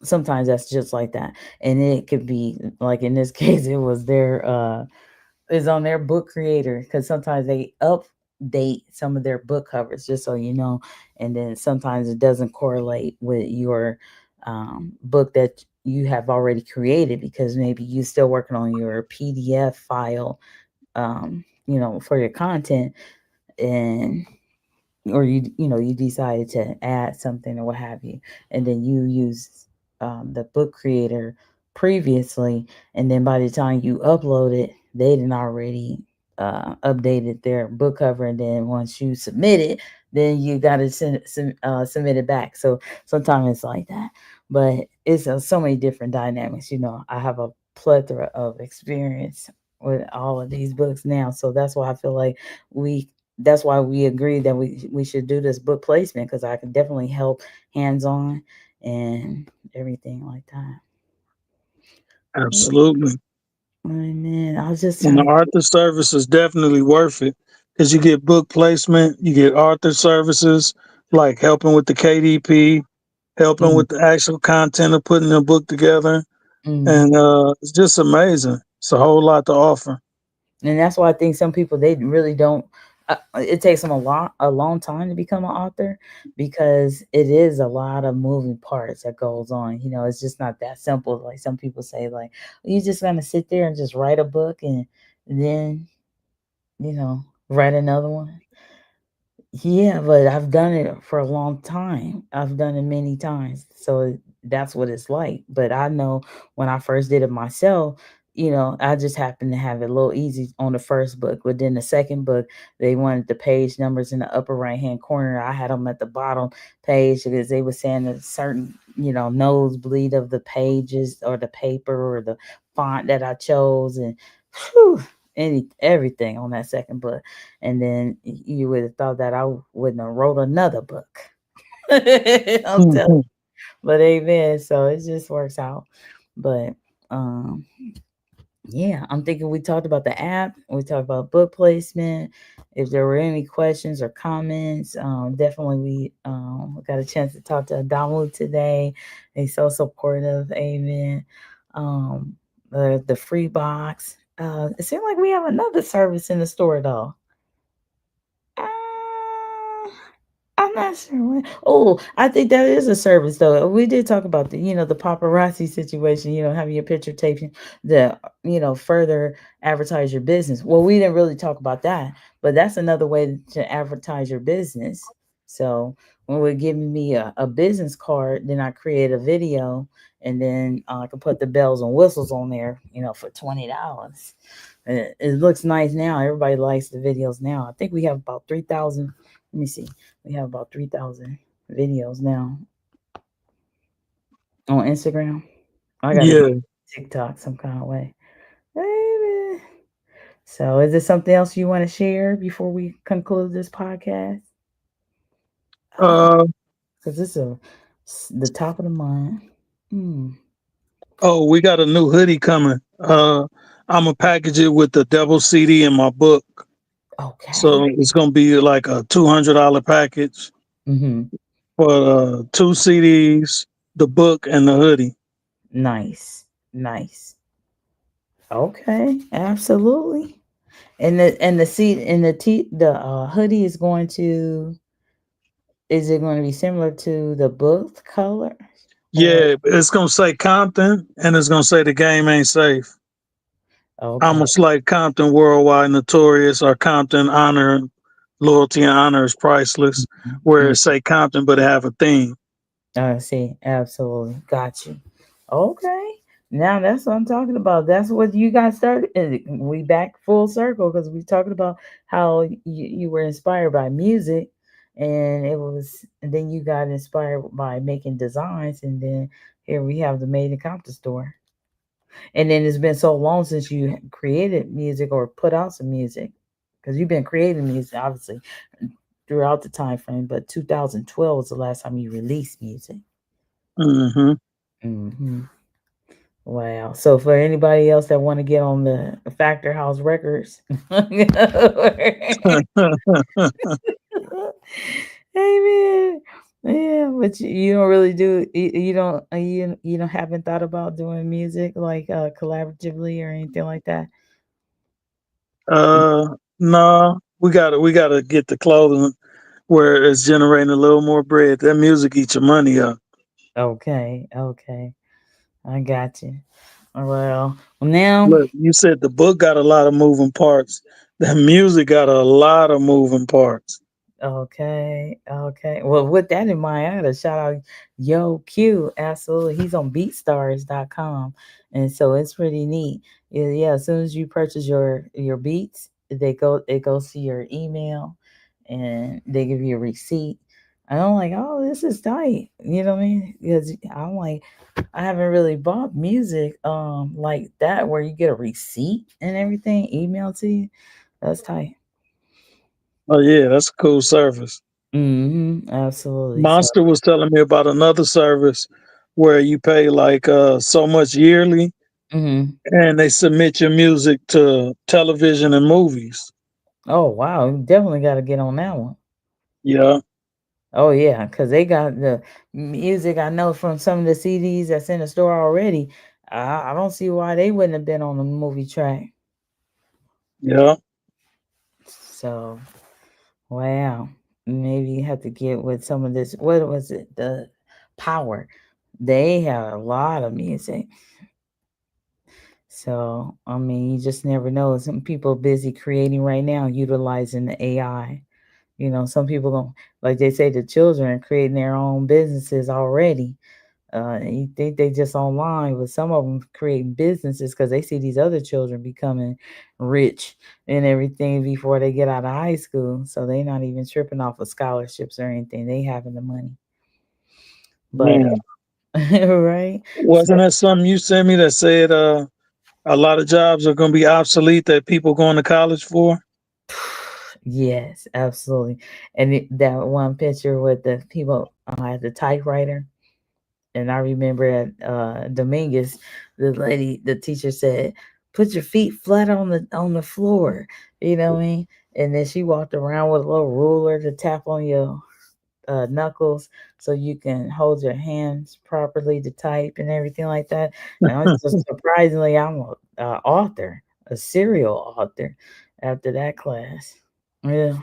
Sometimes that's just like that, and it could be like in this case it was their is on their book creator, because sometimes they update some of their book covers, just so you know, and then sometimes it doesn't correlate with your book that you have already created, because maybe you're still working on your PDF file, for your content, and or you decided to add something or what have you, and then you use the book creator previously, and then by the time you upload it, they didn't already updated their book cover, and then once you submit it, then you got to submit it back. So sometimes it's like that, but it's so many different dynamics. I have a plethora of experience with all of these books now, so that's why I feel like we that's why we agreed that we should do this book placement, because I can definitely help hands on and everything like that. Yeah. Absolutely. Man, I was just And the trying to. Arthur service is definitely worth it because you get book placement, you get Arthur services like helping with the KDP, helping Mm, with the actual content of putting the book together. mm. And it's just amazing. It's a whole lot to offer. And that's why I think some people, they really don't. It takes them a long time to become an author, because it is a lot of moving parts that goes on. It's just not that simple. Like some people say, like, you just gonna sit there and just write a book, and then write another one. Yeah, but I've done it for a long time. I've done it many times. So that's what it's like. But I know when I first did it myself, I just happened to have it a little easy on the first book. But then the second book, they wanted the page numbers in the upper right hand corner. I had them at the bottom page, because they were saying a certain, nosebleed of the pages or the paper or the font that I chose. And whew, everything on that second book. And then you would have thought that I wouldn't have wrote another book. I'm telling, Mhm. but amen. So it just works out. But um, yeah, I'm thinking we talked about the app. We talked about book placement. If there were any questions or comments, definitely we got a chance to talk to Adamu today. He's so supportive. Amen. Um, the free box. It seems like we have another service in the store though. Uh, I'm not sure when. Oh, I think that is a service though. We did talk about the paparazzi situation. Having your picture taken to further advertise your business. Well, we didn't really talk about that, but that's another way to advertise your business. So when we're giving me a business card, then I create a video, and then I can put the bells and whistles on there. For $20. It looks nice now. Everybody likes the videos now. I think we have about 3,000. Let me see. We have about 3,000 videos now on Instagram. I got to get Yeah. TikTok some kind of way. Baby. So, is there something else you want to share before we conclude this podcast? Uh, Because this is the top of the month. Hmm. oh, we got a new hoodie coming. I'm gonna package it with the double CD in my book. Okay. So it's gonna be like a $200 package Mm-hmm. for two CDs, the book, and the hoodie. Nice. Nice. Okay. Absolutely. And the seat and the hoodie is going to. Is it going to be similar to the book color? Or Yeah, it's gonna say Compton, and it's gonna say the game ain't safe. okay. Almost like Compton Worldwide Notorious or Compton Honor, Loyalty and Honor is Priceless, where Mm, it say Compton but it have a theme. I see. Absolutely. Got you. Okay. Now that's what I'm talking about. That's what you guys started. And we back full circle because we talking about how you were inspired by music, and then you got inspired by making designs, and then here we have the Made in Compton store. And then it's been so long since you created music or put out some music, because you've been creating music obviously throughout the time frame, but 2012 was the last time you released music. Hmm. Hmm. Wow. So for anybody else that want to get on the Factor House Records, hey man, yeah, but you don't really do you don't you don't haven't thought about doing music like collaboratively or anything like that. No, we gotta get the clothing where it's generating a little more bread. That music eats your money up. Okay, okay, I got you. Well, now, Look, you said the book got a lot of moving parts. That music got a lot of moving parts. okay, okay. Well, with that in mind, I gotta shout out Yo Q. Absolutely, he's on BeatStars.com, and so it's pretty neat. Yeah, yeah. As soon as you purchase your beats, it goes to your email, and they give you a receipt. And I'm like, oh, this is tight. You know what I mean? Because I'm like, I haven't really bought music like that where you get a receipt and everything emailed to you. That's tight. Oh yeah, that's a cool service. Absolutely. So, Monster was telling me about another service where you pay like so much yearly hmm and they submit your music to television and movies. oh wow, you definitely got to get on that one. Yeah, Oh yeah, because they got the music I know from some of the CDs that's in the store already. I don't see why they wouldn't have been on the movie track. yeah. So wow, maybe you have to get with some of this. What was it? The Power. They have a lot of music. So, I mean, you just never know. Some people busy creating right now, utilizing the AI. You know, some people don't, like they say, the children are creating their own businesses already. You think they just online, but some of them creating businesses because they see these other children becoming rich and everything before they get out of high school. So they not even tripping off of scholarships or anything. They having the money. But Man, right. So wasn't that something you sent me that said a lot of jobs are going to be obsolete that people going to college for? yes, absolutely. And that one picture with the people at the typewriter, and I remember at Dominguez, the teacher said, "Put your feet flat on the floor." You know what I mean? And then she walked around with a little ruler to tap on your knuckles so you can hold your hands properly to type and everything like that. And I was just surprisingly, I'm a author, a serial author, after that class. Yeah,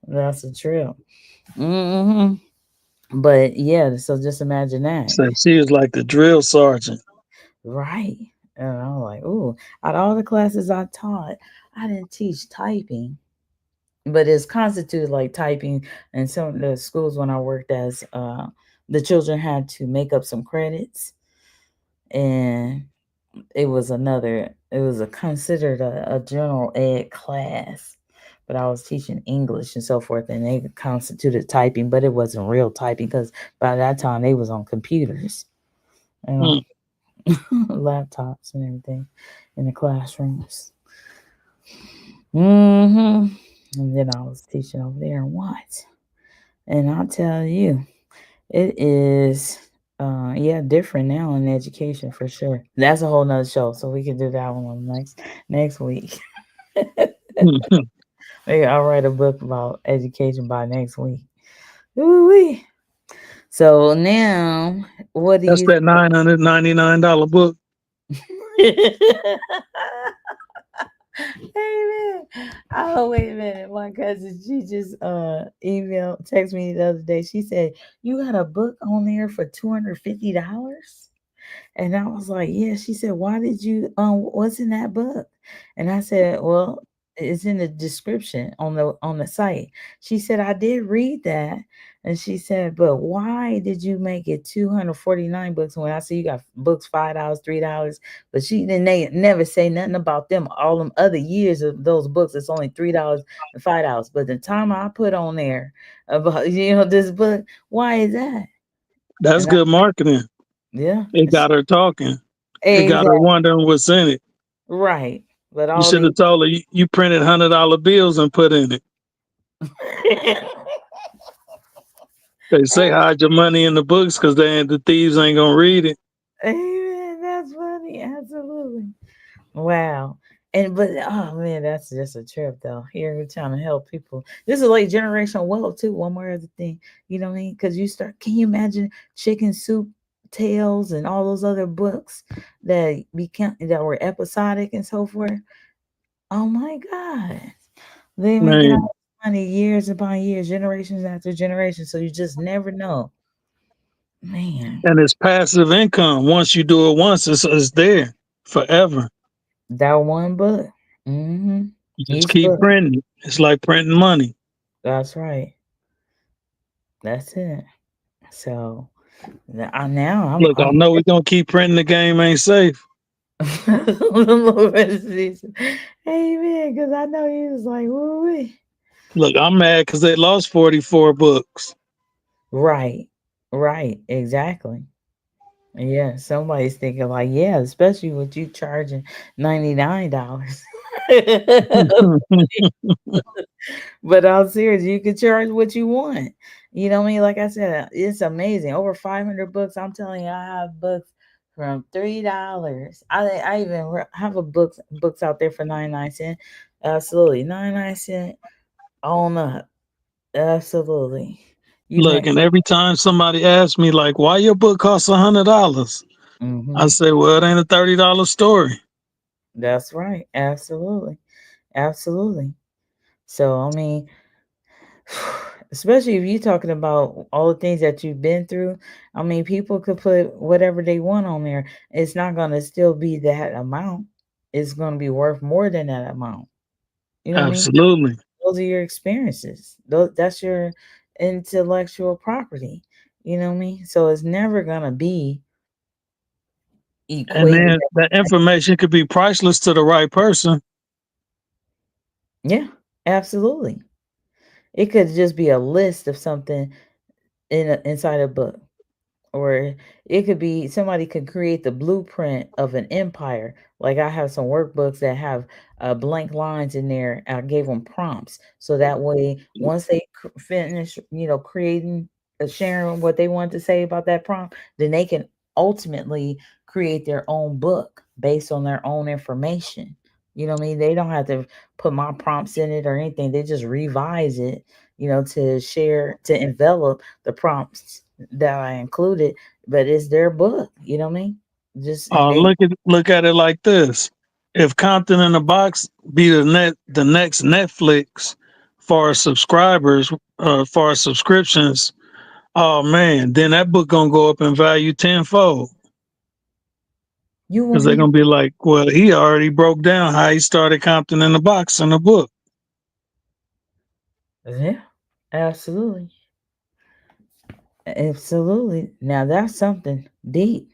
that's a trip. hmm But yeah, so just imagine that. So she was like the drill sergeant. Right. And I'm like, ooh, out of all the classes I taught, I didn't teach typing, but it's constituted like typing. And some of the schools when I worked as, the children had to make up some credits, and it was a considered a general ed class, but I was teaching English and so forth, and they constituted typing, but it wasn't real typing because by that time they was on computers, you know, Hmm. laptops and everything in the classrooms. hmm And then I was teaching over there and what? And I'll tell you, it is yeah, different now in education for sure. That's a whole nother show. So we can do that one on next week. Maybe I'll write a book about education by next week. Ooh-wee. So now what do That's you that $999 book. Amen. Oh, wait a minute. My cousin, she just emailed, text me the other day. She said, "You got a book on there for $250?" And I was like, "Yeah." She said, "Why did you what's in that book?" And I said, "Well, it's in the description on the site." She said, "I did read that." And she said, "But why did you make it 249 books when I see you got books $5, $3?" But she didn't they never say nothing about them all them other years of those books. It's only $3 and $5. But the time I put on there about this book, why is that? That's And I, good marketing. yeah, It got her talking. It got her exactly. wondering what's in it. Right. But You all should these have told her you printed $100 bills and put in it. They say hide your money in the books because the thieves ain't gonna read it. Amen. That's funny. Absolutely. Wow. And but oh man, that's just a trip though. Here we're trying to help people. This is like generational wealth too. One more other thing, you know what I mean? Because you start. Can you imagine Chicken Soup Tales and all those other books that were episodic and so forth? Oh my God, they making Man. all this money years upon years, generations after generations. So you just never know, man. And it's passive income. Once you do it once, it's there forever. That one book. Mm-hmm. You just Each keep book. printing it. It's like printing money. That's right. That's it. So now Look, I I'm know we're gonna keep printing. The game ain't safe. Lord Jesus. Amen. Because I know he was like, woo. Look, I'm mad because they lost 44 books. Right. Right. Exactly. Yeah. Somebody's thinking like, yeah, especially with you charging $99. But I'm serious, you can charge what you want. You know what I mean? Like I said, it's amazing. Over 500 books. I'm telling you, I have books from $3. I even have a books out there for 99 cents. Absolutely, 99 cent on up. Absolutely. You Look, met. and every time somebody asks me like, "Why your book costs $100?" I Mm-hmm. say, "Well, it ain't a $30 story." That's right. Absolutely. Absolutely. So I mean, especially if you're talking about all the things that you've been through. I mean, people could put whatever they want on there. It's not going to still be that amount. It's going to be worth more than that amount. You know what I mean? Absolutely. Those are your experiences. That's your intellectual property. You know what I mean? So it's never going to be And equated. then that information could be priceless to the right person. Yeah, absolutely. It could just be a list of something inside a book. Or it could be somebody could create the blueprint of an empire. Like I have some workbooks that have blank lines in there. I gave them prompts so that way once they finish, creating, sharing what they want to say about that prompt, then they can ultimately create their own book based on their own information. You know what I mean? They don't have to put my prompts in it or anything. They just revise it, to share, to envelop the prompts that I included, but it's their book, you know what I mean? Just and they Look at it like this: if Compton in the Box be the next Netflix for our subscribers, for our subscriptions, oh man, then that book gonna go up in value tenfold you because won't they're be gonna be like, well, he already broke down how he started Compton in the Box in the book. yeah, absolutely. Absolutely. Now that's something deep.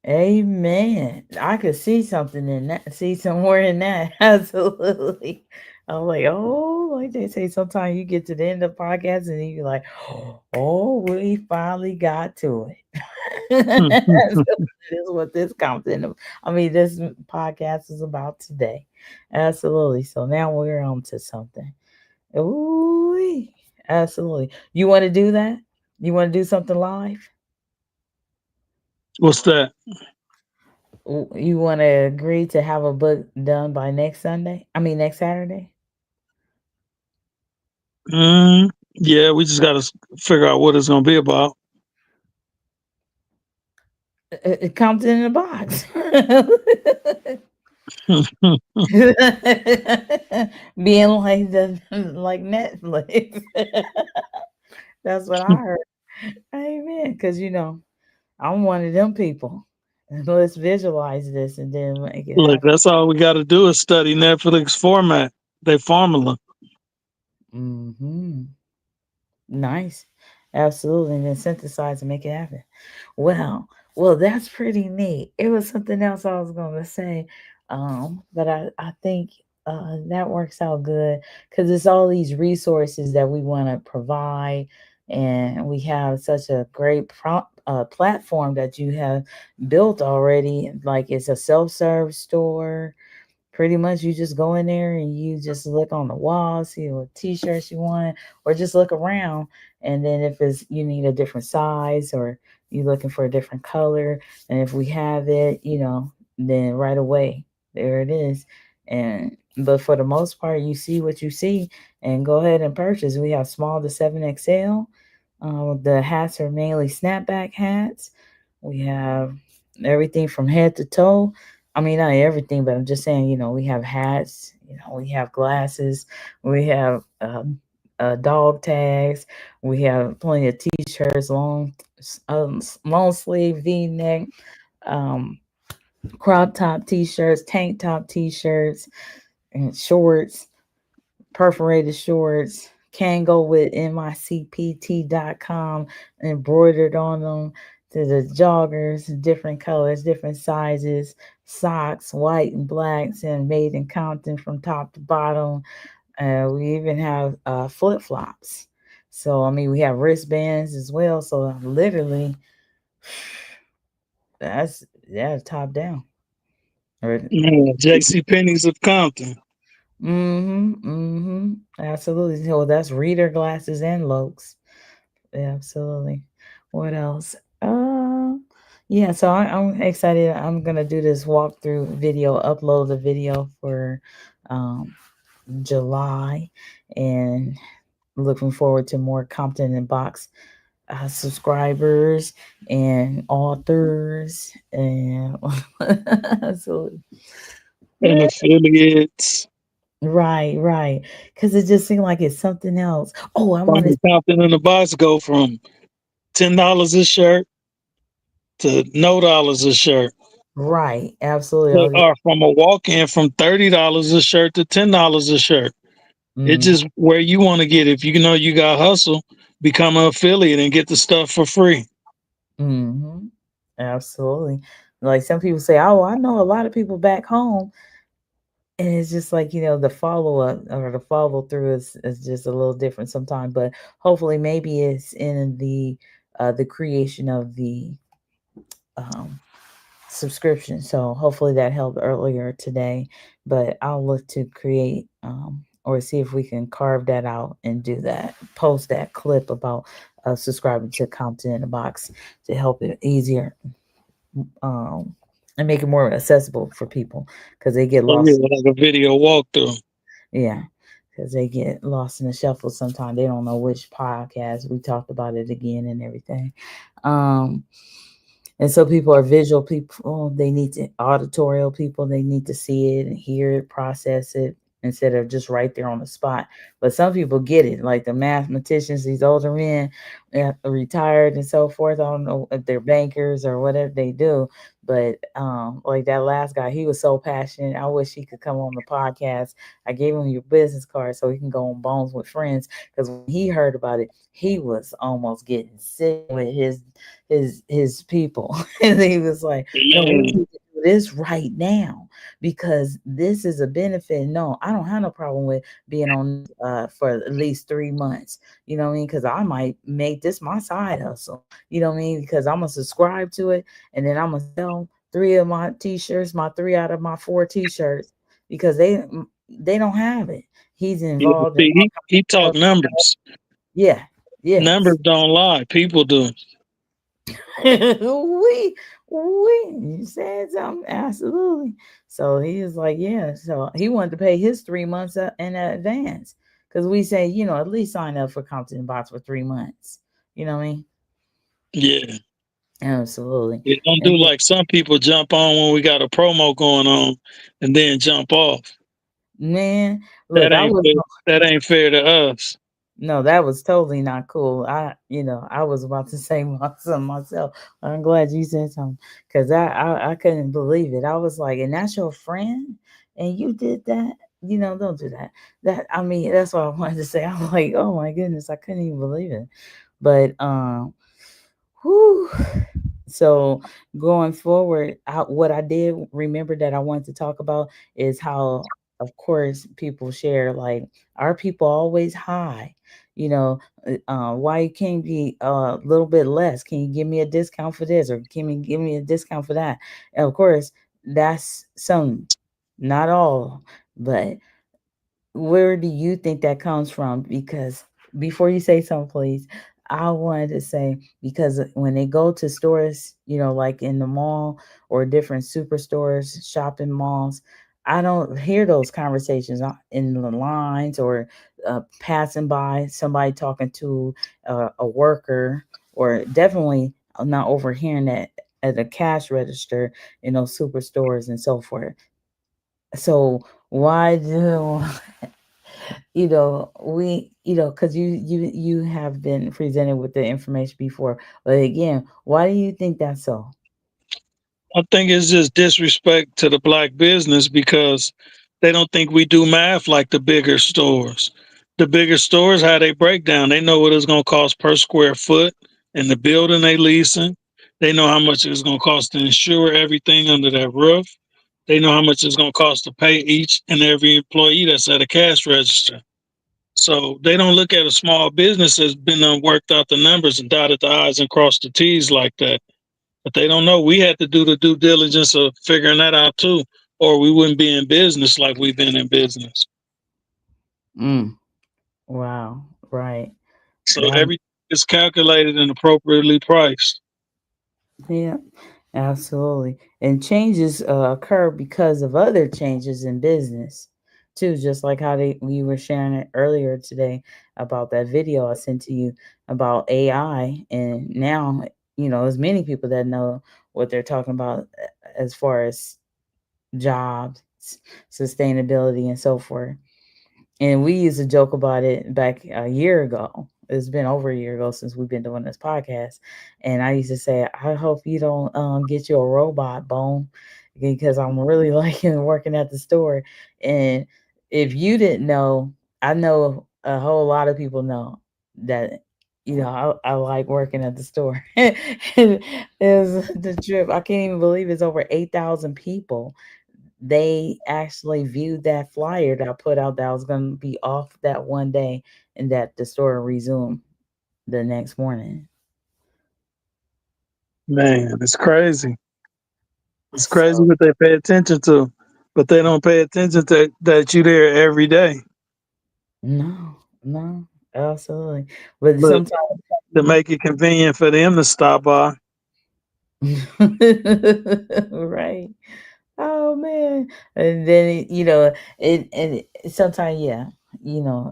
Amen. I could see something in that, see somewhere in that. Absolutely. I'm like, oh, like they say, sometimes you get to the end of the podcast and you're like, oh, we finally got to it. This is what this content, I mean, this podcast is about today. Absolutely. So now we're on to something. Ooh, absolutely. You want to do that? You want to do something live? What's that? You want to agree to have a book done by next Sunday? I mean, next Saturday? Yeah, we just gotta figure out what it's gonna be about. It comes in a box. Being like the like Netflix. That's what I heard. Amen. Because I'm one of them people. And let's visualize this and then make it Look, happen. that's all we got to do is study Netflix format, their formula. Hmm. Nice. Absolutely. And then synthesize and make it happen. Well, well, that's pretty neat. It was something else I was gonna say. But I think that works out good because it's all these resources that we want to provide, and we have such a great platform that you have built already. Like it's a self-serve store. Pretty much you just go in there and you just look on the wall, see what t-shirts you want, or just look around. And then if it's you need a different size or you're looking for a different color, and if we have it, then right away there it is. And but for the most part, you see what you see and go ahead and purchase. We have small to 7XL. The hats are mainly snapback hats. We have everything from head to toe. I mean, not everything, but I'm just saying, we have hats, we have glasses, we have dog tags, we have plenty of t-shirts, long sleeve, V-neck, um, crop top t-shirts, tank top t-shirts, and shorts, perforated shorts. Can go with micpt.com embroidered on them, to the joggers, different colors, different sizes, socks, white and blacks, and made in Compton from top to bottom. We even have flip flops. So I mean, we have wristbands as well. So literally, that's top down. Or Yeah, JC Penney's of Compton. absolutely. So that's reader glasses and Lokes. Yeah, absolutely. What else? Yeah, so I'm excited. I'm gonna do this walkthrough video, upload the video for um, July, and looking forward to more Compton and Box subscribers and authors and absolutely. And affiliates. Right, right. Because it just seemed like it's something else. Oh, I want to. Finally, Compton in the box go from $10 a shirt to no dollars a shirt. Right, absolutely. Oh, Or from a walk-in from $30 a shirt to $10 a shirt. It's yeah. just where you want to get it. If you know you got hustle, become an affiliate and get the stuff for free. Mm-hmm. Absolutely. Like some people say, oh, I know a lot of people back home. And it's just like, the follow up or the follow through is just a little different sometimes. But hopefully maybe it's in the creation of the um subscription. So hopefully that helped earlier today. But I'll look to create or see if we can carve that out and do that. Post that clip about subscribing to Compton in the Box to help it easier um, and make it more accessible for people because they get Oh yeah, lost. like a video walkthrough. Yeah, because they get lost in the shuffle sometimes. They don't know which podcast we talked about it again and everything. Um, and so people are visual people. They need to auditorial people. They need to see it and hear it, process it instead of just right there on the spot. But some people get it, like the mathematicians, these older men, retired and so forth. I don't know if they're bankers or whatever they do, but like that last guy, he was so passionate. I wish he could come on the podcast. I gave him your business card so he can go on Bones with Friends because when he heard about it, he was almost getting sick with his people. And he was like, no, we Yeah, need to do this right now because this is a benefit. No, I don't have no problem with being on this for at least 3 months. You know what I mean? Because I might make this my side hustle. You know what I mean? Because I'm gonna subscribe to it and then I'm gonna sell three of my t-shirts, my three out of my four t-shirts, because they don't have it. He's yeah. involved in See, all he kinds talk of stuff. numbers. Yeah, yes. Numbers don't lie. People do. we you said something absolutely. So he was like, yeah. So he wanted to pay his 3 months in advance because we say, at least sign up for Compton Box for 3 months. You know what I mean? Yeah. Absolutely. It don't And do like some people jump on when we got a promo going on and then jump off. man, That look, I ain't was fair. That ain't fair to us. no, that was totally not cool. I was about to say something myself. I'm glad you said something because I couldn't believe it. I was like, and that's your friend, and you did that. Don't do that. I mean, that's what I wanted to say. I'm like, oh my goodness, I couldn't even believe it. But whew. So going forward, what I did remember that I wanted to talk about is how, of course, people share like, are people always high? You know, why you can't be a little bit less? Can you give me a discount for this, or can you give me a discount for that? And of course, that's some, not all, but where do you think that comes from? Because before you say something, please, I wanted to say, because when they go to stores, like in the mall or different superstores, shopping malls, I don't hear those conversations in the lines, or passing by somebody talking to a worker, or definitely I'm not overhearing that at a cash register in those superstores and so forth. So why do because you have been presented with the information before, but again, why do you think that's so? I think it's just disrespect to the black business because they don't think we do math like the bigger stores. The bigger stores, how they break down, they know what it's going to cost per square foot in the building they leasing. They know how much it's going to cost to insure everything under that roof. They know how much it's going to cost to pay each and every employee that's at a cash register. So they don't look at a small business as been worked out the numbers and dotted the I's and crossed the T's like that. But they don't know we had to do the due diligence of figuring that out too, or we wouldn't be in business like we've been in business. Mm, wow, right. So That everything is calculated and appropriately priced. Yeah, absolutely. And changes occur because of other changes in business too, just like how we were sharing it earlier today about that video I sent to you about AI. And now, there's many people that know what they're talking about as far as jobs, sustainability, and so forth. And we used to joke about it back a year ago. It's been over a year ago since we've been doing this podcast. And I used to say, I hope you don't get you a robot bone, because I'm really liking working at the store. And if you didn't know, I know a whole lot of people know that, I like working at the store. It was the trip. I can't even believe it's over 8,000 people. They actually viewed that flyer that I put out that I was going to be off that one day, and that the store resumed the next morning. Man, it's crazy. It's crazy So what they pay attention to, but they don't pay attention to that you there every day. no, no, absolutely. But But sometimes, to make it convenient for them to stop by, right. Oh man. And then sometimes, yeah,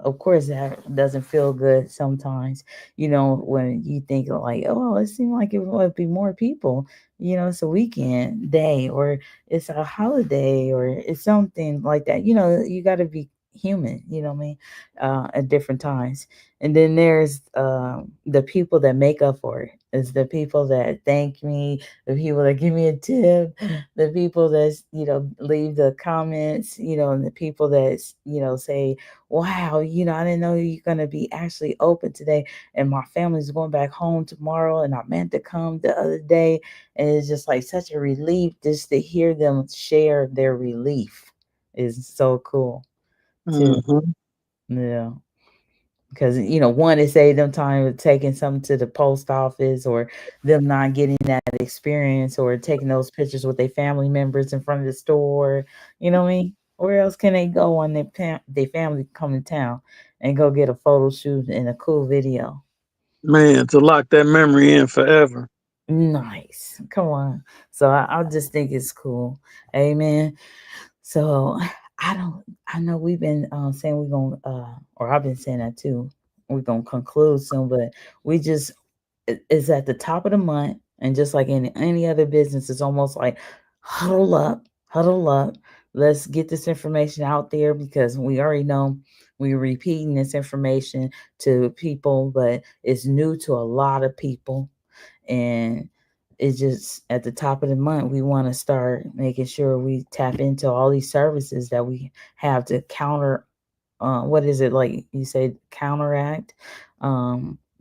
of course that doesn't feel good sometimes, when you think like, oh, it seemed like it would be more people, it's a weekend day, or it's a holiday, or it's something like that. You got to be human, what I mean, at different times. And then there's the people that make up for it. It's the people that thank me, the people that give me a tip, the people that leave the comments, and the people that say, wow, I didn't know you're going to be actually open today, and my family's going back home tomorrow, and I meant to come the other day. And it's just like such a relief just to hear them share their relief. Is so cool too. hmm Yeah, because one is say them time of taking something to the post office, or them not getting that experience, or taking those pictures with their family members in front of the store. What I mean, where else can they go when their family come in town and go get a photo shoot and a cool video? man, to lock that memory in forever. Nice, come on. So I just think it's cool. Amen. So I don't. I know we've been saying we're gonna, or I've been saying that too. We're gonna conclude soon, but we just it's at the top of the month. And just like in any other business, it's almost like huddle up, huddle up. Let's get this information out there because we already know we're repeating this information to people, but it's new to a lot of people. And it's just at the top of the month, we want to start making sure we tap into all these services that we have to counter what is it like you say counteract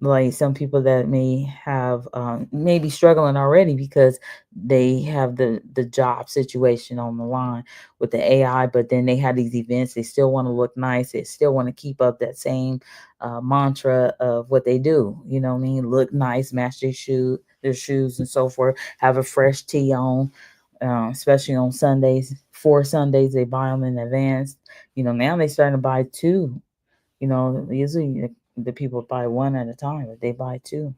like some people that may have maybe struggling already because they have the job situation on the line with the AI, but then they have these events, they still want to look nice, they still want to keep up that same mantra of what they do, you know what I mean, look nice, match their shoes and so forth, have a fresh tee on, especially on Sundays. 4 Sundays they buy them in advance. You know, now they starting to buy two. You know, usually the people buy one at a time, but they buy two.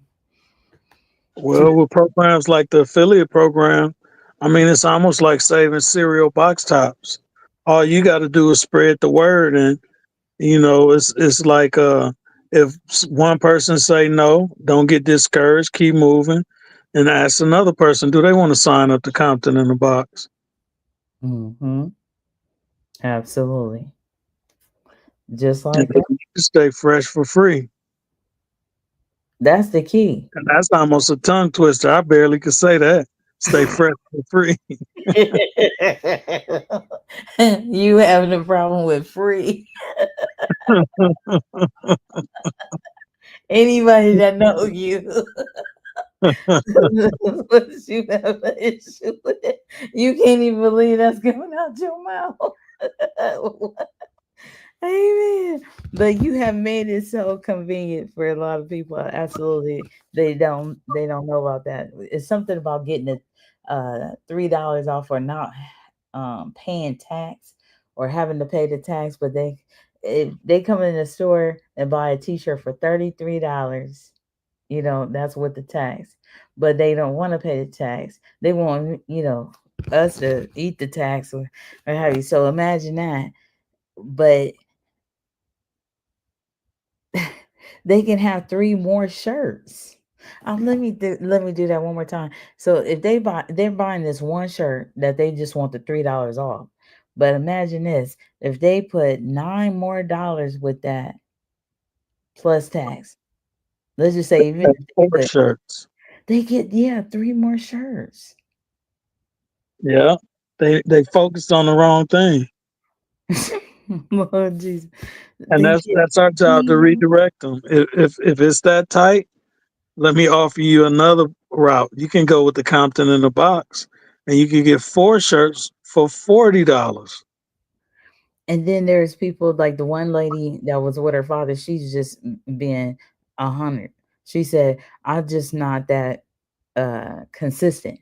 Two. Well, with programs like the affiliate program, I mean, it's almost like saving cereal box tops. All you got to do is spread the word, and it's like if one person say no, don't get discouraged, keep moving, and ask another person, do they want to sign up to Compton in the box? Mm-hmm. Absolutely. Just And like then that. you can stay fresh for free. That's the key. And that's almost a tongue twister. I barely could say that. Stay fresh for free. You having a problem with free. Anybody that know you, what you have an issue with it. You can't even believe that's coming out your mouth. Amen. But you have made it so convenient for a lot of people. Absolutely, they don't know about that. It's something about getting it $3 off or not paying tax or having to pay the tax. But they come in the store and buy a T-shirt for $33. You know that's with the tax, but they don't want to pay the tax. They want us to eat the tax or have you. So imagine that. But they can have three more shirts. Let me do that one more time. So if they're buying this one shirt that they just want the $3 off. But imagine this: if they put $9 more with that plus tax, let's just say even if they Four put, shirts. they get three more shirts. Yeah. They focused on the wrong thing. Lord Jesus, And they get that's our job to three more. redirect them. If it's that tight, let me offer you another route. You can go with the Compton in the box, and you can get four shirts for $40. And then there's people like the one lady that was with her father. She's just being 100. She said, "I'm just not that consistent."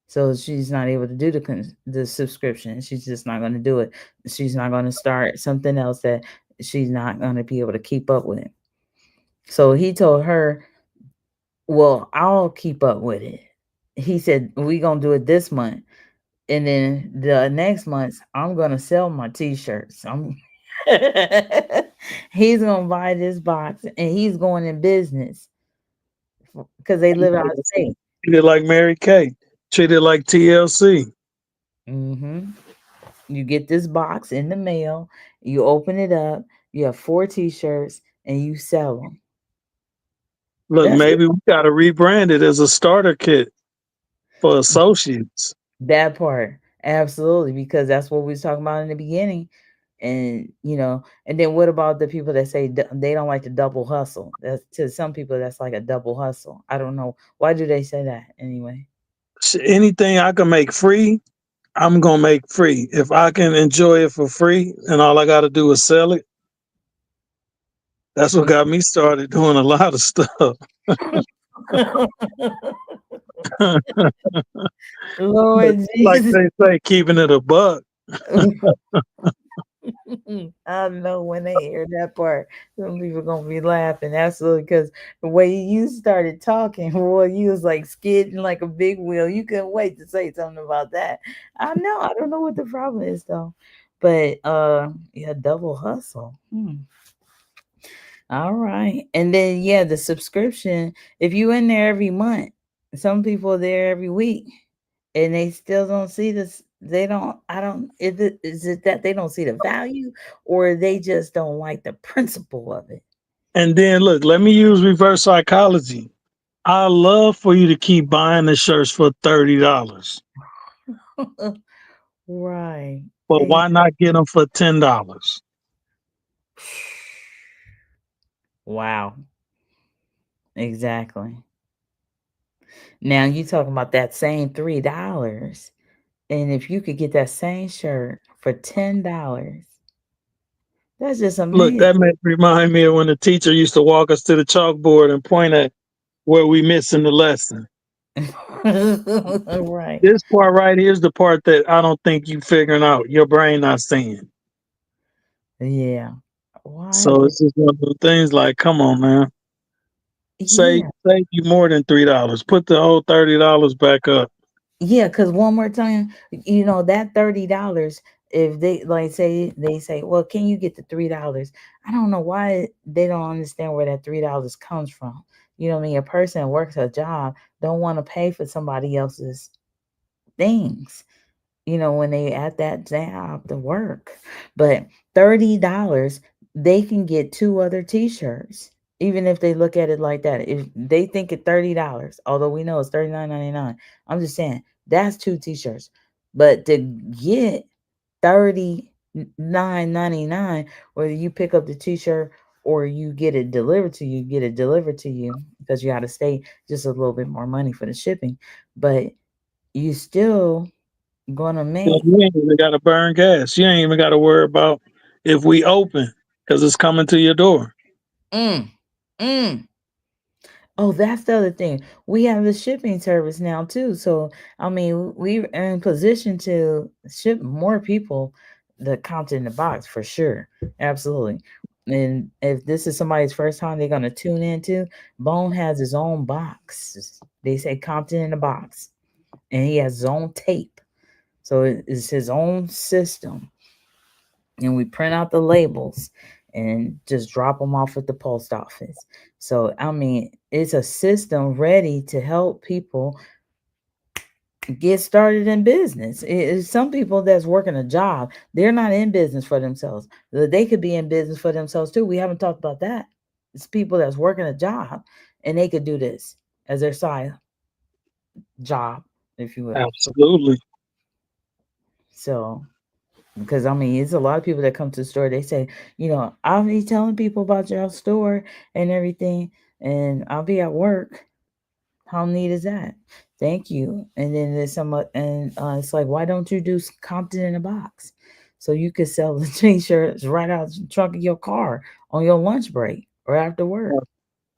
So she's not able to do the subscription. She's just not going to do it. She's not going to start something else that she's not going to be able to keep up with. So he told her, "Well, I'll keep up with it." He said, "We going to do it this month." And then the next month, I'm gonna sell my t-shirts. He's gonna buy this box and he's going in business because they live out of state. Treat it like Mary Kay. Treat it like TLC. Hmm. You get this box in the mail, you open it up, you have four t-shirts, and you sell them. Look, That's it. maybe we got to rebrand it as a starter kit for associates. That part, absolutely, because that's what we was talking about in the beginning. And and then what about the people that say they don't like to double hustle? That's to some people that's like a double hustle. I don't know why do they say that anyway. Anything I can make free, I'm gonna make free. If I can enjoy it for free, and all I got to do is sell it, that's what got me started doing a lot of stuff. But Lord like Jesus. they say, keeping it a buck. I know when they hear that part, some people gonna be laughing. Absolutely, because the way you started talking, boy, you was like skidding like a big wheel. You couldn't wait to say something about that. I know. I don't know what the problem is though, but yeah, double hustle. All right, and then yeah, the subscription. If you in there every month. Some people are there every week and they still don't see this. They don't, I don't, is it that they don't see the value or they just don't like the principle of it? And then look, let me use reverse psychology. I love for you to keep buying the shirts for $30, Right. but Eh, why not get them for $10? wow. Exactly. Now you talking about that same $3. And if you could get that same shirt for $10, that's just Look, amazing. that may remind me of when the teacher used to walk us to the chalkboard and point at where we missing the lesson. Right. This part right here is the part that I don't think you figuring out. Your brain not seeing. Yeah. Why So did it's just one of the things like, come on, man. yeah. Save you more than $3. Put the whole $30 back up. Yeah, because one more time, that $30, if they like say, well, can you get the $3? I don't know why they don't understand where that $3 comes from. You know what I mean? A person works a job, don't want to pay for somebody else's things, when they at that job to work. But $30, they can get two other t-shirts. Even if they look at it like that. If they think it $30, although we know it's 39.99. I'm just saying that's two t-shirts. But to get 39.99, whether you pick up the t-shirt or you get it delivered to you because you gotta stay just a little bit more money for the shipping. But you still gonna make You ain't even got to burn gas. You ain't even got to worry about if we open because it's coming to your door. mm, mm. Oh, that's the other thing. We have the shipping service now too. So I mean, we're in position to ship more people the Compton in the box for sure. Absolutely. And if this is somebody's first time they're gonna tune into, Bone has his own box. They say Compton in the box. And he has his own tape. So it's his own system, and we print out the labels and just drop them off at the post office. So, I mean, it's a system ready to help people get started in business. It's some people that's working a job, they're not in business for themselves. They could be in business for themselves too. We haven't talked about that. It's people that's working a job and they could do this as their side job, if you will. Absolutely. So, because I mean, it's a lot of people that come to the store. They say, I'll be telling people about your store and everything, and I'll be at work. How neat is that? Thank you. And then there's some, and it's like, why don't you do Compton in a box, so you could sell the t-shirts right out the trunk of your car on your lunch break or after work?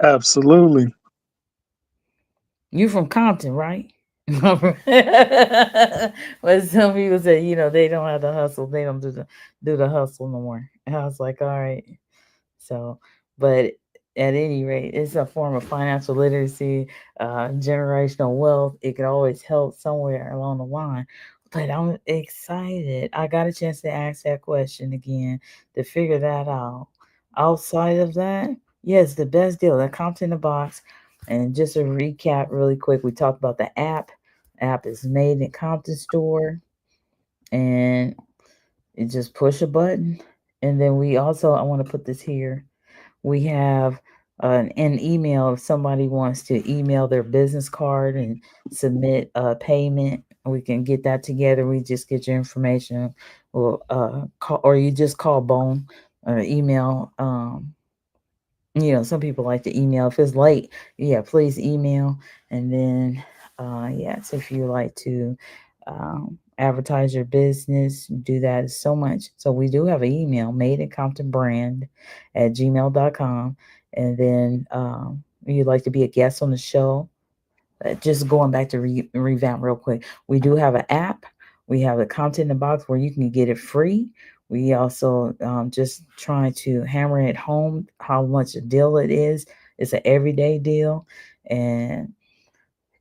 Absolutely. You from Compton, right? But some people say, they don't have the hustle. They don't do the hustle no more. And I was like, all right. So, but at any rate, it's a form of financial literacy, generational wealth. It could always help somewhere along the line. But I'm excited. I got a chance to ask that question again to figure that out. Outside of that, yes, the best deal that comes in the box. And just a recap really quick, we talked about the app. App is made in Compton Store, and you just push a button. And then we also, I want to put this here, we have an email. If somebody wants to email their business card and submit a payment, we can get that together. We just get your information, or call, or you just call Bone or email. Some people like to email if it's late. Yeah, please email. And then, yes, if you like to advertise your business, do that so much. So we do have an email, made in Compton brand at gmail.com. And then you'd like to be a guest on the show, just going back to revamp real quick. We do have an app. We have a content in the box where you can get it free. We also just trying to hammer it home how much a deal it is. It's an everyday deal, and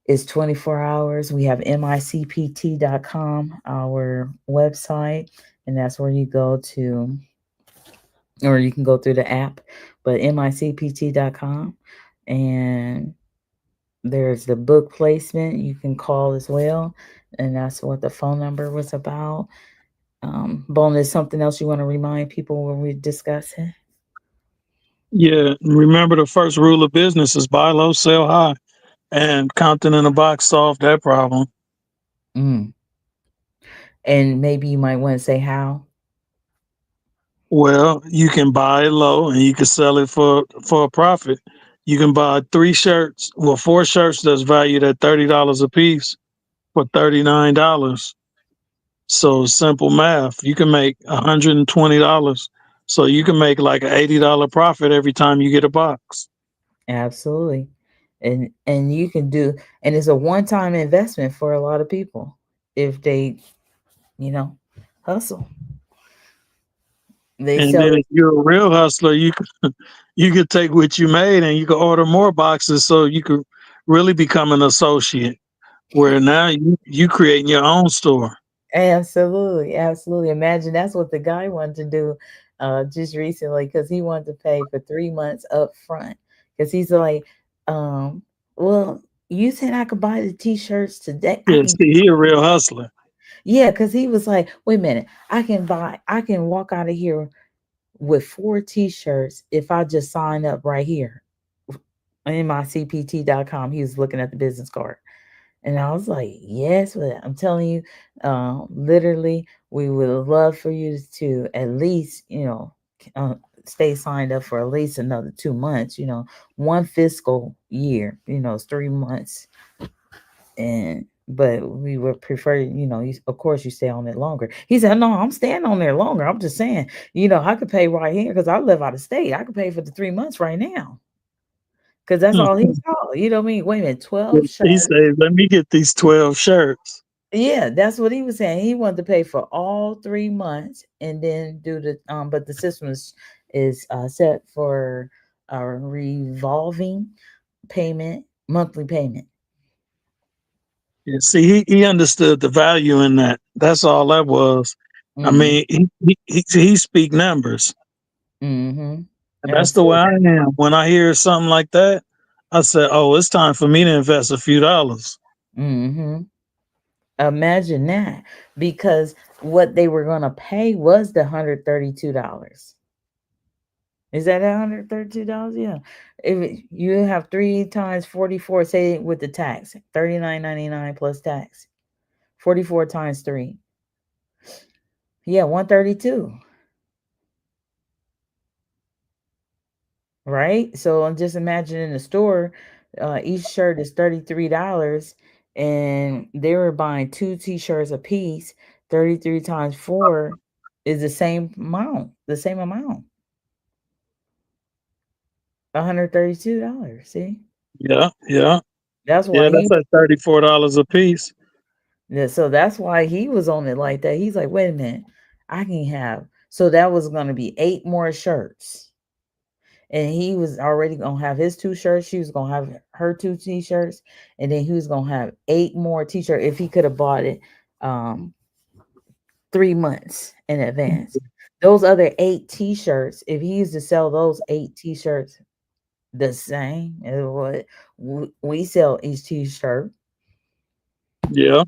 it's 24 hours. We have micpt.com, our website, and that's where you go to, or you can go through the app, but micpt.com. And There's the book placement you can call as well, and that's what the phone number was about. Bonus, something else you want to remind people when we discuss it? Yeah, remember the first rule of business is buy low, sell high, and Compton in a box solved that problem. Mm. And maybe you might want to say how. Well, you can buy it low and you can sell it for a profit. You can buy four shirts that's valued at $30 a piece for $39. So simple math, you can make $120. So you can make like an $80 profit every time you get a box. Absolutely. And you can do, and it's a one-time investment for a lot of people if they, you know, hustle. They And sell then it. if you're a real hustler, you could take what you made and you could order more boxes so you could really become an associate where now you creating your own store. Absolutely, absolutely. Imagine that's what the guy wanted to do just recently because he wanted to pay for 3 months up front. Because he's like, um, well, you said I could buy the t-shirts today. I Yeah, can, see, he a real hustler. yeah, because he was like, wait a minute, I can walk out of here with 4 t-shirts if I just sign up right here in my cpt.com. He was looking at the business card. And I was like, yes, but I'm telling you, literally, we would love for you to at least, stay signed up for at least another 2 months, 1 fiscal year, it's 3 months. And, but we would prefer, of course, you stay on it longer. He said, no, I'm staying on there longer. I'm just saying, I could pay right here because I live out of state. I could pay for the 3 months right now because that's all he saw. You know what I mean? Wait a minute, 12 He shirts. said, "Let me get these 12 shirts." Yeah, that's what he was saying. He wanted to pay for all 3 months and then do the but the system is set for a revolving payment, monthly payment. Yeah, see, he understood the value in that. That's all that was. I Mm, mean, he speak numbers, mm-hmm. and that's the way Absolutely. I am. When I hear something like that, I said, "Oh, it's time for me to invest a few dollars." Mm-hmm. Imagine that. Because what they were gonna pay was the $132. Is that $132? Yeah. If you have 3 times 44, say with the tax, 39.99 plus tax. 44 times 3. Yeah, 132, right? So I'm just imagining the store, each shirt is $33 and they were buying 2 t-shirts a piece. 33 times 4 is the same amount. $132. See? Yeah, yeah, That's yeah. why That's at $34 a piece. so that's why he was on it like that. He's like, wait a minute, I can have, so that was going to be 8 more shirts. And he was already gonna have his 2 shirts. She was gonna have her 2 t-shirts, and then he was gonna have 8 more t-shirts if he could have bought it um 3 months in advance. Those other 8 t-shirts, if he used to sell those 8 t-shirts the same as what we sell each t-shirt, Yeah,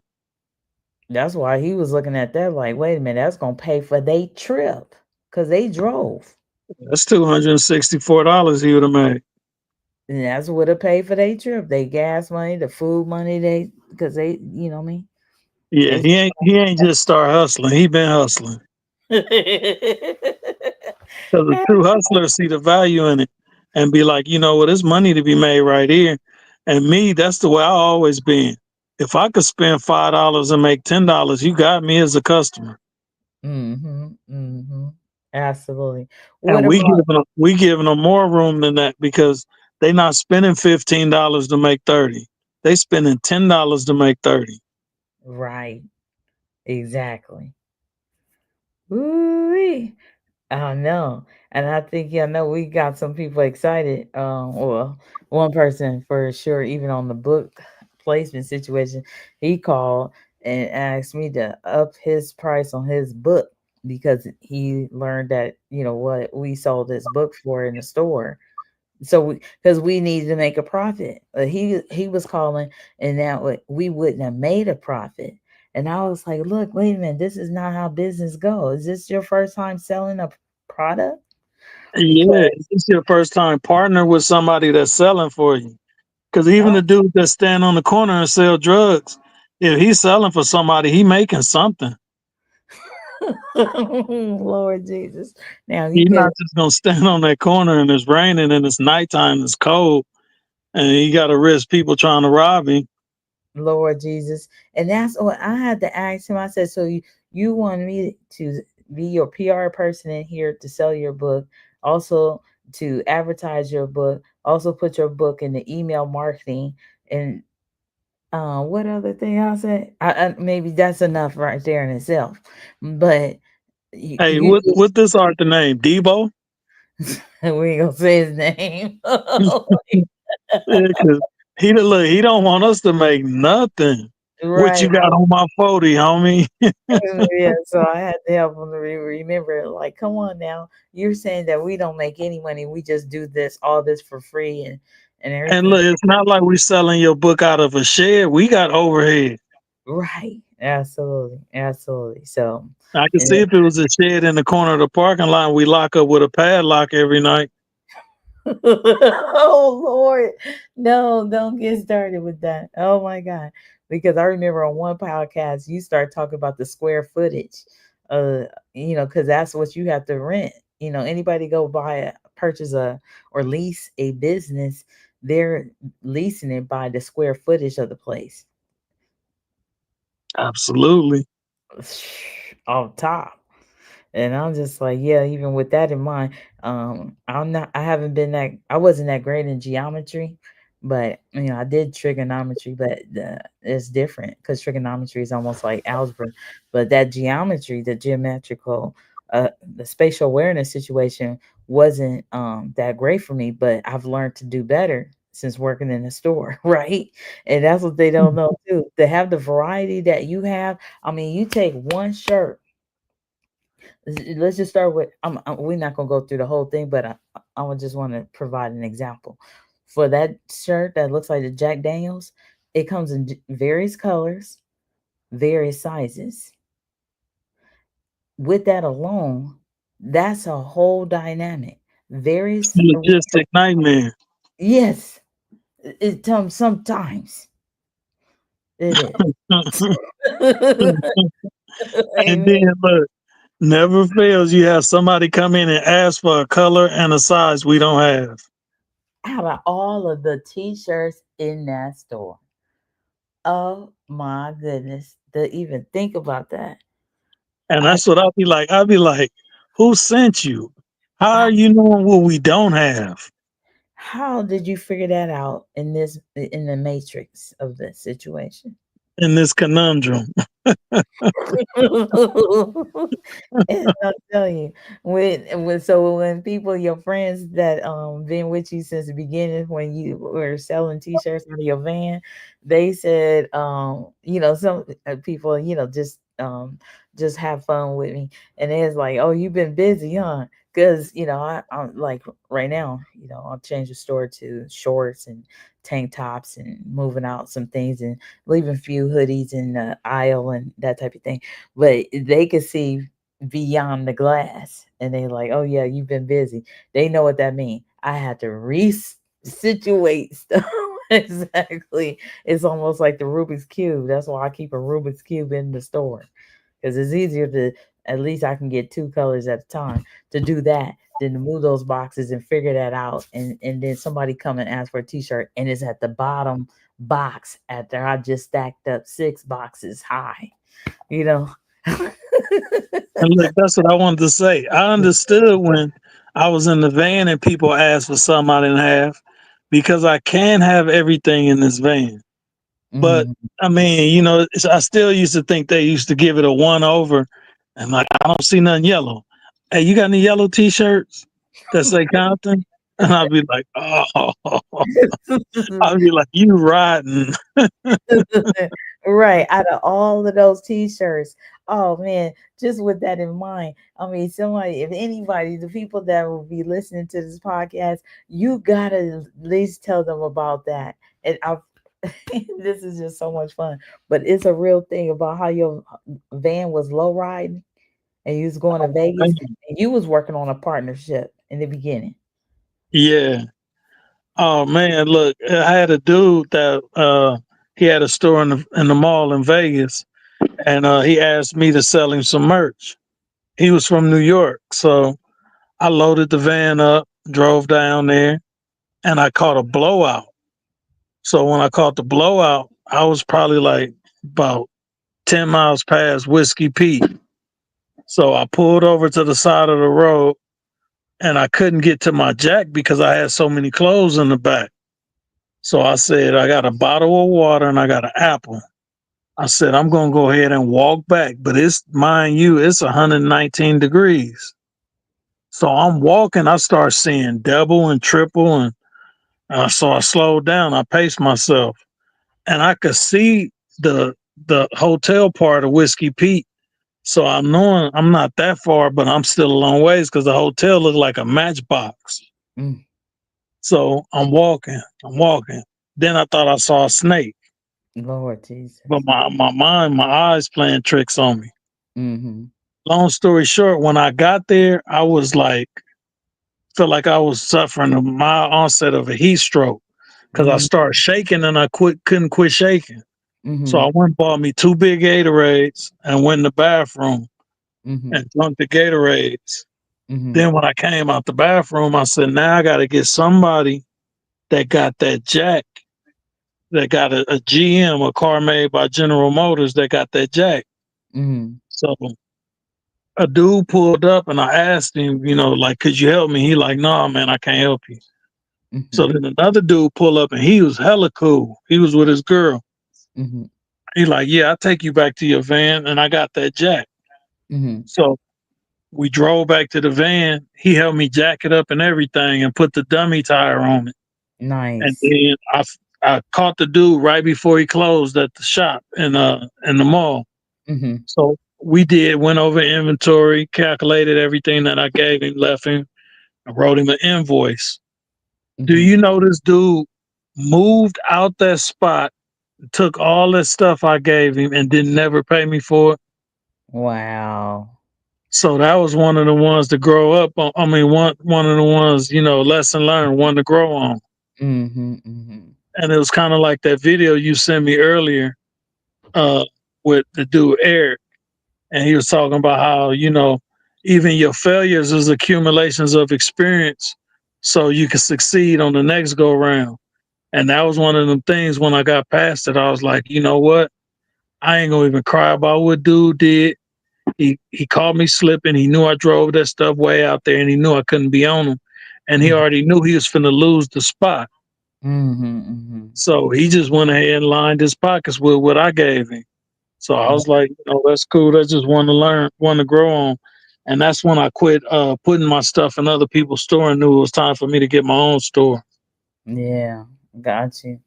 that's why he was looking at that like, wait a minute, that's gonna pay for their trip because they drove. that's $264 he would have made. And that's what it paid for their trip. They gas money, the food money, they because they, what I mean? Yeah, They he ain't just start hustling. He been hustling. Because the true hustlers see the value in it and be like, you know what, there's money to be made right here. And me, that's the way I always been. If I could spend $5 and make $10, you got me as a customer. Mhm, mhm. Absolutely. And What about we giving them more room than that because they not spending $15 to make 30. They spending $10 to make 30. right? Exactly. Ooh-wee. I know. And I think, yeah, no, we got some people excited. Well, one person for sure, even on the book placement situation, he called and asked me to up his price on his book because he learned that, what we sold this book for in the store. So because we needed to make a profit, he was calling, and now we wouldn't have made a profit. And I was like, look, wait a minute, this is not how business goes. Is this your first time selling a product? Yeah, Because it's your first time partner with somebody that's selling for you. Because even oh, the dude that stand on the corner and sell drugs, if he's selling for somebody, he making something. Lord Jesus, now you He's could, not just gonna stand on that corner and it's raining and it's nighttime, it's cold, and he got to risk people trying to rob him. Lord Jesus. And that's what I had to ask him. I said, so you want me to be your PR person in here to sell your book, also to advertise your book, also put your book in the email marketing, and what other thing I said? Maybe that's enough right there in itself. But Hey, you what this art the name? Debo? we ain't gonna say his name. Yeah, cause he don't want us to make nothing. What you Right. got on my 40, homie? Yeah, so I had to help him to remember, like, come on now. You're saying that we don't make any money. We just do this, all this for free and And everything. look, it's not like we selling your book out of a shed. We got overhead. Right. Absolutely. Absolutely. So, I could and see if it was a shed in the corner of the parking lot, we lock up with a padlock every night. oh Lord, no, don't get started with that. Oh my God, because I remember on one podcast you start talking about the square footage, uh, because that's what you have to rent. Anybody go buy purchase or lease a business, they're leasing it by the square footage of the place. Absolutely. Off top. And I'm just like, yeah, even with that in mind, I haven't been that, I wasn't that great in geometry, but I did trigonometry, but it's different because trigonometry is almost like algebra. But that geometry, the geometrical, uh, the spatial awareness situation wasn't that great for me, but I've learned to do better since working in the store, right? And that's what they don't know too. To have the variety that you have, I mean, you take one shirt. Let's just start with. We're not gonna go through the whole thing, but I would just want to provide an example for that shirt that looks like the Jack Daniels. It comes in various colors, various sizes. With that alone, that's a whole dynamic. It's a Various, logistic nightmare. yes, sometimes it is. And then Amen. look, never fails you have somebody come in and ask for a color and a size we don't have. Out of all of the T-shirts in that store, oh my goodness, to even think about that. And I, that's what I'll be like. I'll be like, who sent you? How I are you knowing what we don't have how did you figure that out in the matrix of the situation? in this conundrum? And I'll tell you, when people, your friends that been with you since the beginning, when you were selling T-shirts out of your van, they said, some people, just have fun with me, and it's like, oh, you've been busy, huh? Because I'm like right now, I'll change the store to shorts and tank tops and moving out some things and leaving a few hoodies in the aisle and that type of thing, but they could see beyond the glass and they like, oh yeah, you've been busy. They know what that means. I had to situate stuff. Exactly. It's almost like the Rubik's cube. That's why I keep a Rubik's cube in the store, because it's easier to, at least I can get two colors at a time, to do that than to move those boxes and figure that out, and then somebody come and ask for a t-shirt and it's at the bottom box after I just stacked up six boxes high, you know. And look, that's what I wanted to say. I understood when I was in the van and people asked for something I didn't have because I can have everything in this van. But Mhm. I mean, I still used to think they used to give it a one over, and like I don't see nothing yellow. Hey, you got any yellow T-shirts that say Compton? And I'd be like, oh, I'd be like, you riding. Right, out of all of those T-shirts. Oh man, just with that in mind, I mean, somebody, if anybody, the people that will be listening to this podcast, you gotta at least tell them about that. And I, this is just so much fun. But it's a real thing about how your van was low riding and you was going to Vegas and you was working on a partnership in the beginning. Yeah. Oh man, look, I had a dude that he had a store in the mall in Vegas, and he asked me to sell him some merch. He was from New York, so I loaded the van up, drove down there, and I caught a blowout. So when I caught the blowout, I was probably like about 10 miles past Whiskey Pete. So I pulled over to the side of the road and I couldn't get to my jack because I had so many clothes in the back. So I said, I got a bottle of water and I got an apple. I said, I'm going to go ahead and walk back, but it's, mind you, it's 119 degrees. So I'm walking, I start seeing double and triple. And so I slowed down, I paced myself, and I could see the the hotel part of Whiskey Pete. So I'm knowing I'm not that far, but I'm still a long ways because the hotel looked like a matchbox. Mm, So I'm walking. Then I thought I saw a snake, Lord Jesus. but my mind, my eyes playing tricks on me. Mm-hmm. Long story short, when I got there, I was like, felt like I was suffering a mild onset of a heat stroke because I started shaking and couldn't quit shaking. So Mm-hmm. I went and bought me two big Gatorades and went in the bathroom Mm-hmm. and drunk the Gatorades. Mm-hmm. Then when I came out the bathroom, I said, now I got to get somebody that got that jack, that got a GM, a car made by General Motors that got that jack. Mm-hmm. So a dude pulled up and I asked him, like, could you help me? He like, no, man, I can't help you. Mm-hmm. So then another dude pulled up and he was hella cool. He was with his girl. Mm-hmm. He like, yeah, I'll take you back to your van and I got that jack. Mm-hmm. So we drove back to the van. He helped me jack it up and everything and put the dummy tire on it. And Nice. then I caught the dude right before he closed at the shop in the mall. Mm-hmm. So went over inventory, calculated everything that I gave him, left him, and wrote him an invoice. Do Mm-hmm. you know this dude moved out that spot, took all that stuff I gave him, and didn't never pay me for it? Wow. So that was one of the ones to grow up on. I mean, one of the ones, lesson learned, one to grow on. Mm-hmm. Mm-hmm. And it was kind of like that video you sent me earlier, uh, with the dude Eric, and he was talking about how even your failures is accumulations of experience, so you can succeed on the next go round. And that was one of them things. When I got past it, I was like, you know what? I ain't gonna even cry about what dude did. He caught me slipping. He knew I drove that stuff way out there, and he knew I couldn't be on him. And he already knew he was finna lose the spot. Mm-hmm. Mm-hmm. So he just went ahead and lined his pockets with what I gave him. So I Mm-hmm. was like, that's cool. That's just one to learn, one to grow on. And that's when I quit putting my stuff in other people's store and knew it was time for me to get my own store. Yeah. Got you.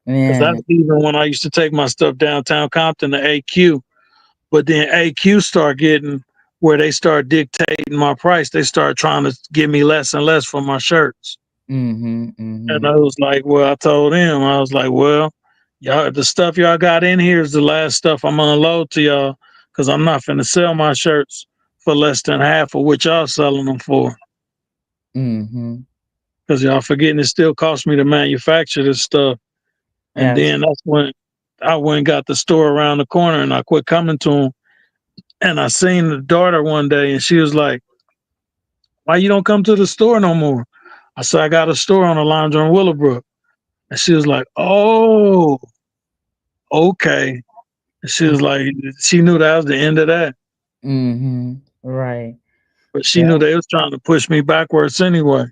Because Man. that's even when I used to take my stuff downtown Compton to AQ. But then AQ start getting where they start dictating my price. They start trying to give me less and less for my shirts. Mm-hmm. And Mm-hmm. I was like, well, I told him, I was like, well, y'all, the stuff y'all got in here is the last stuff I'm gonna unload to y'all, because I'm not finna sell my shirts for less than half of what y'all selling them for. Mm-hmm. Because y'all forgetting it still costs me to manufacture this stuff. And then that's when I went and got the store around the corner and I quit coming to them. And I seen the daughter one day and she was like, why you don't come to the store no more? I said, I got a store on the lounge on Willowbrook. And she was like, oh, okay. And she was like, she knew that was the end of that. Mm-hmm. Right. But she Yeah. knew they was trying to push me backwards anyway.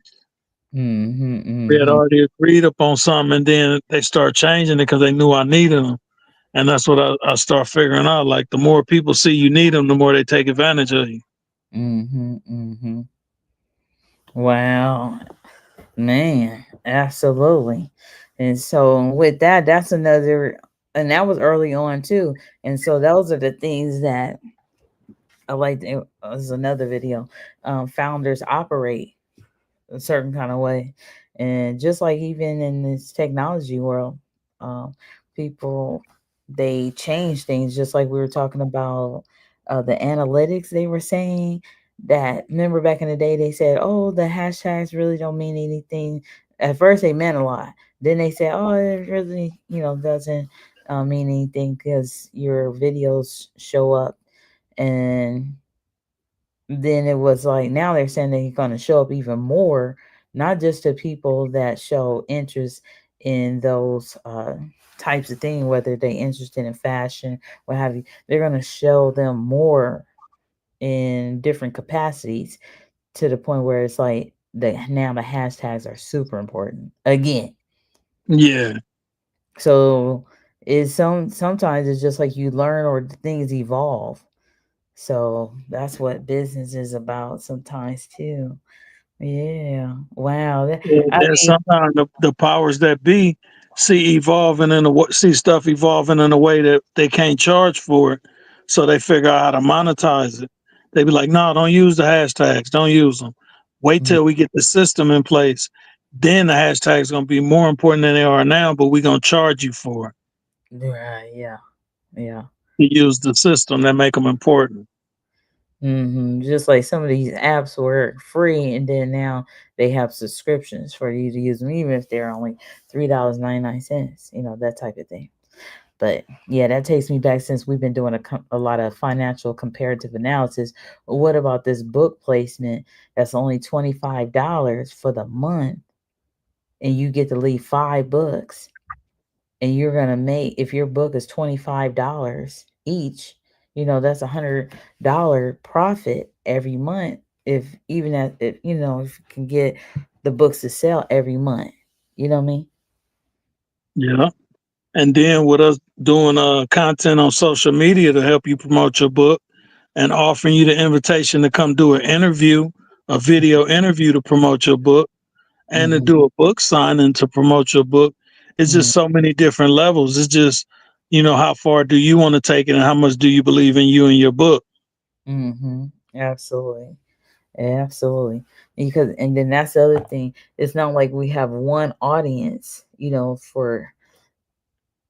Mm-hmm. We had Mm-hmm. already agreed upon something and then they start changing it because they knew I needed them. And that's what I start figuring out. Like the more people see you need them, the more they take advantage of you. Mm-hmm. Mm-hmm. Wow. Man, absolutely. And so with that, that's another. and that was early on too. And so those are the things that I like. This is another video. Founders operate a certain kind of way. And just like even in this technology world, um, people they change things. Just like we were talking about the analytics, they were saying that. Remember back in the day, they said, "Oh, the hashtags really don't mean anything." At first, they meant a lot. Then they said, "Oh, it really, doesn't mean anything because your videos show up." And then it was like now they're saying they're going to show up even more, not just to people that show interest in those types of things, whether they're interested in fashion, what have you. They're going to show them more in different capacities to the point where it's like now the hashtags are super important again. Yeah. So it's sometimes it's just like you learn or things evolve. So that's what business is about sometimes too. Yeah. Wow. And I then mean, sometimes the powers that be see stuff evolving in a way that they can't charge for it, so they figure out how to monetize it. They be like, "No, don't use the hashtags. Don't use them. Wait mm, till we get the system in place. Then the hashtags gonna be more important than they are now, but we gonna charge you for it right. Yeah. Yeah. to use the system that make them important." Just like some of these apps were free, and then now they have subscriptions for you to use them, even if they're only $3.99. That type of thing. But yeah, that takes me back since we've been doing a lot of financial comparative analysis. What about this book placement that's only $25 for the month, and you get to leave 5 books, and you're gonna make if your book is $25 each, that's $100 profit every month. If even at if you can get the books to sell every month, you know what I mean? Yeah. And then with us doing content on social media to help you promote your book and offering you the invitation to come do an interview, a video interview to promote your book, and to Mm-hmm. do a book signing to promote your book. It's just so many different levels. It's just, how far do you want to take it and how much do you believe in you and your book? Mm-hmm. Absolutely. Absolutely. Because and then that's the other thing. It's not like we have one audience, for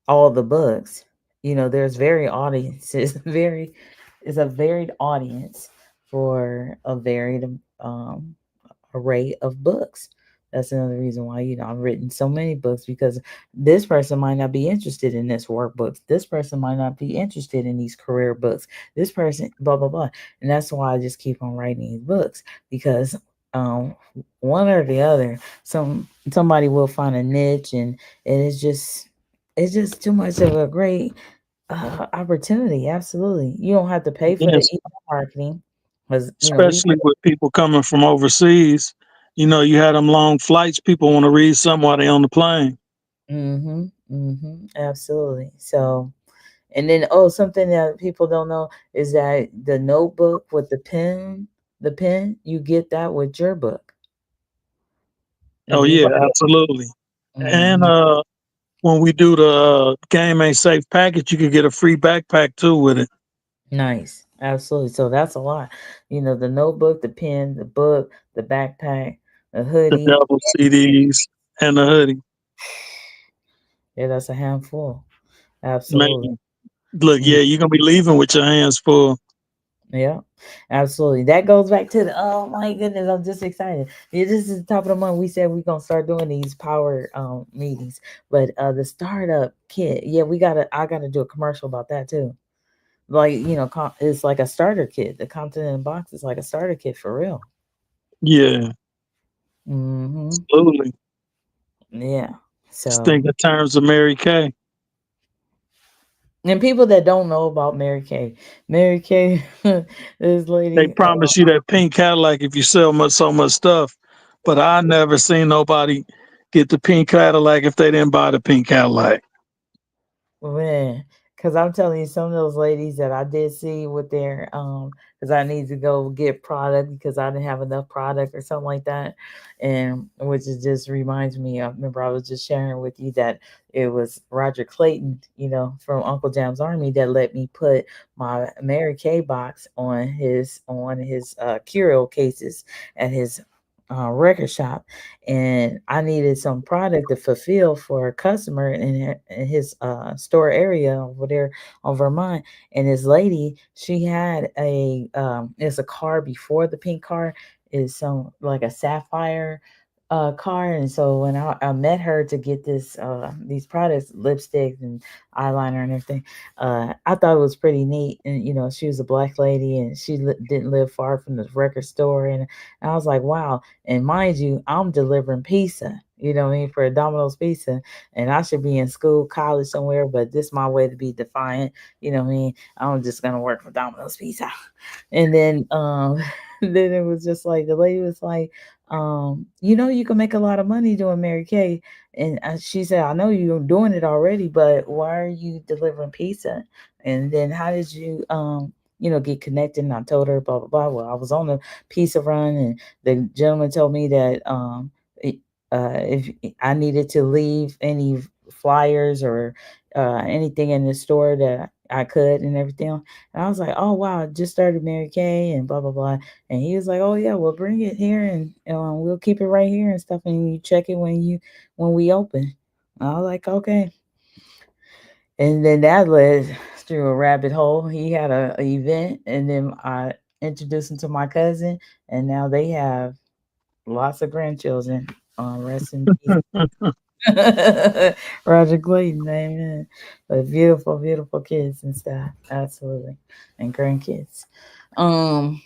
all the books. There's very audiences, very it's a varied audience for a varied um array of books. That's another reason why, I've written so many books because this person might not be interested in this workbooks. This person might not be interested in these career books. This person, blah, blah, blah. And that's why I just keep on writing these books because um one or the other, somebody will find a niche, and it's just too much of a great opportunity. Absolutely. You don't have to pay for the Yes, email marketing because, we especially with people coming from overseas. You had them long flights. People want to read something while they on the plane. Mhm, mhm, absolutely. So, and then something that people don't know is that the notebook with the pen, you get that with your book. If Oh you yeah, buy, absolutely. And mhm, when we do the game ain't safe package, you could get a free backpack too with it. nice, absolutely. So that's a lot. The notebook, the pen, the book, the backpack, the The hoodie. double CDs and the hoodie. Yeah, that's a handful. Man, Absolutely. look, Mm. yeah, you're gonna be leaving with your hands full. Yeah, absolutely. That goes back to the oh my goodness, I'm just excited. Yeah, this is the top of the month. We said we're gonna start doing these power meetings. But the startup kit, yeah, I gotta do a commercial about that too. Like, it's like a starter kit. The Compton box is like a starter kit for real. Yeah, Hmm. absolutely. Yeah. Just So, think in terms of Mary Kay. and people that don't know about Mary Kay, this They lady, promise you that pink Cadillac if you sell so much stuff, but I never seen nobody get the pink Cadillac if they didn't buy the pink Cadillac. man. Cause I'm telling you, some of those ladies that I did see with their cause I need to go get product because I didn't have enough product or something like that. And which is just reminds me, I remember I was just sharing with you that it was Roger Clayton, from Uncle Jam's Army that let me put my Mary Kay box on his curio cases at his record shop, and I needed some product to fulfill for a customer in his store area over there on Vermont. And this lady, she had it's a car before the pink car is some like a sapphire car. And so when I met her to get these products, lipstick and eyeliner and everything, I thought it was pretty neat. And she was a black lady, and she didn't live far from the record store. And I was like, wow. And mind you, I'm delivering pizza, what I mean, for a Domino's pizza. And I should be in school, college somewhere, but this is my way to be defiant. What I mean? I'm just gonna work for Domino's pizza. And then then it was just like the lady was like, you can make a lot of money doing Mary Kay. And she said, I know you're doing it already, but why are you delivering pizza? And then how did you get connected? And I told her blah blah blah. Well, I was on the pizza run, and the gentleman told me that if I needed to leave any flyers or anything in the store that I could and everything. And I was like, oh wow, I just started Mary Kay and blah blah blah. And he was like, oh yeah, well bring it here, and we'll keep it right here and stuff, and you check it when we open. And I was like, okay. And then that led through a rabbit hole. He had a event, and then I introduced him to my cousin, and now they have lots of grandchildren. Rest in peace. Roger Clayton, amen. But beautiful, beautiful kids and stuff. Absolutely. And grandkids. Um,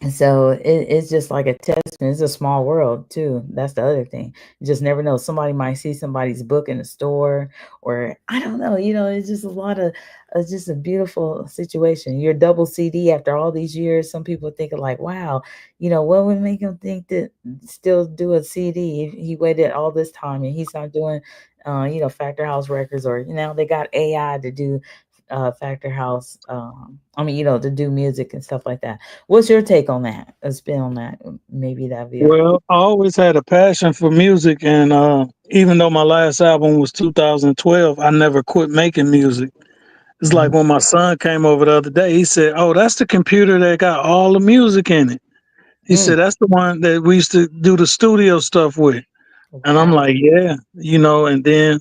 and so it's just like a testament. It's a small world too. That's the other thing. You just never know. Somebody might see somebody's book in the store, or I don't know. It's just a lot of, it's just a beautiful situation. Your double CD after all these years. Some people thinking like, wow, what would make him think that still do a CD if he waited all this time and he's not doing, Factor House Records, or they got AI to do Factor House. I mean, to do music and stuff like that. What's your take on that? A spin on that? Maybe that'd be a Well, I always had a passion for music, and even though my last album was 2012, I never quit making music. It's like mm, when my son came over the other day, he said, "Oh, that's the computer that got all the music in it." He mm, said, "That's the one that we used to do the studio stuff with." And I'm wow. like, "Yeah, And then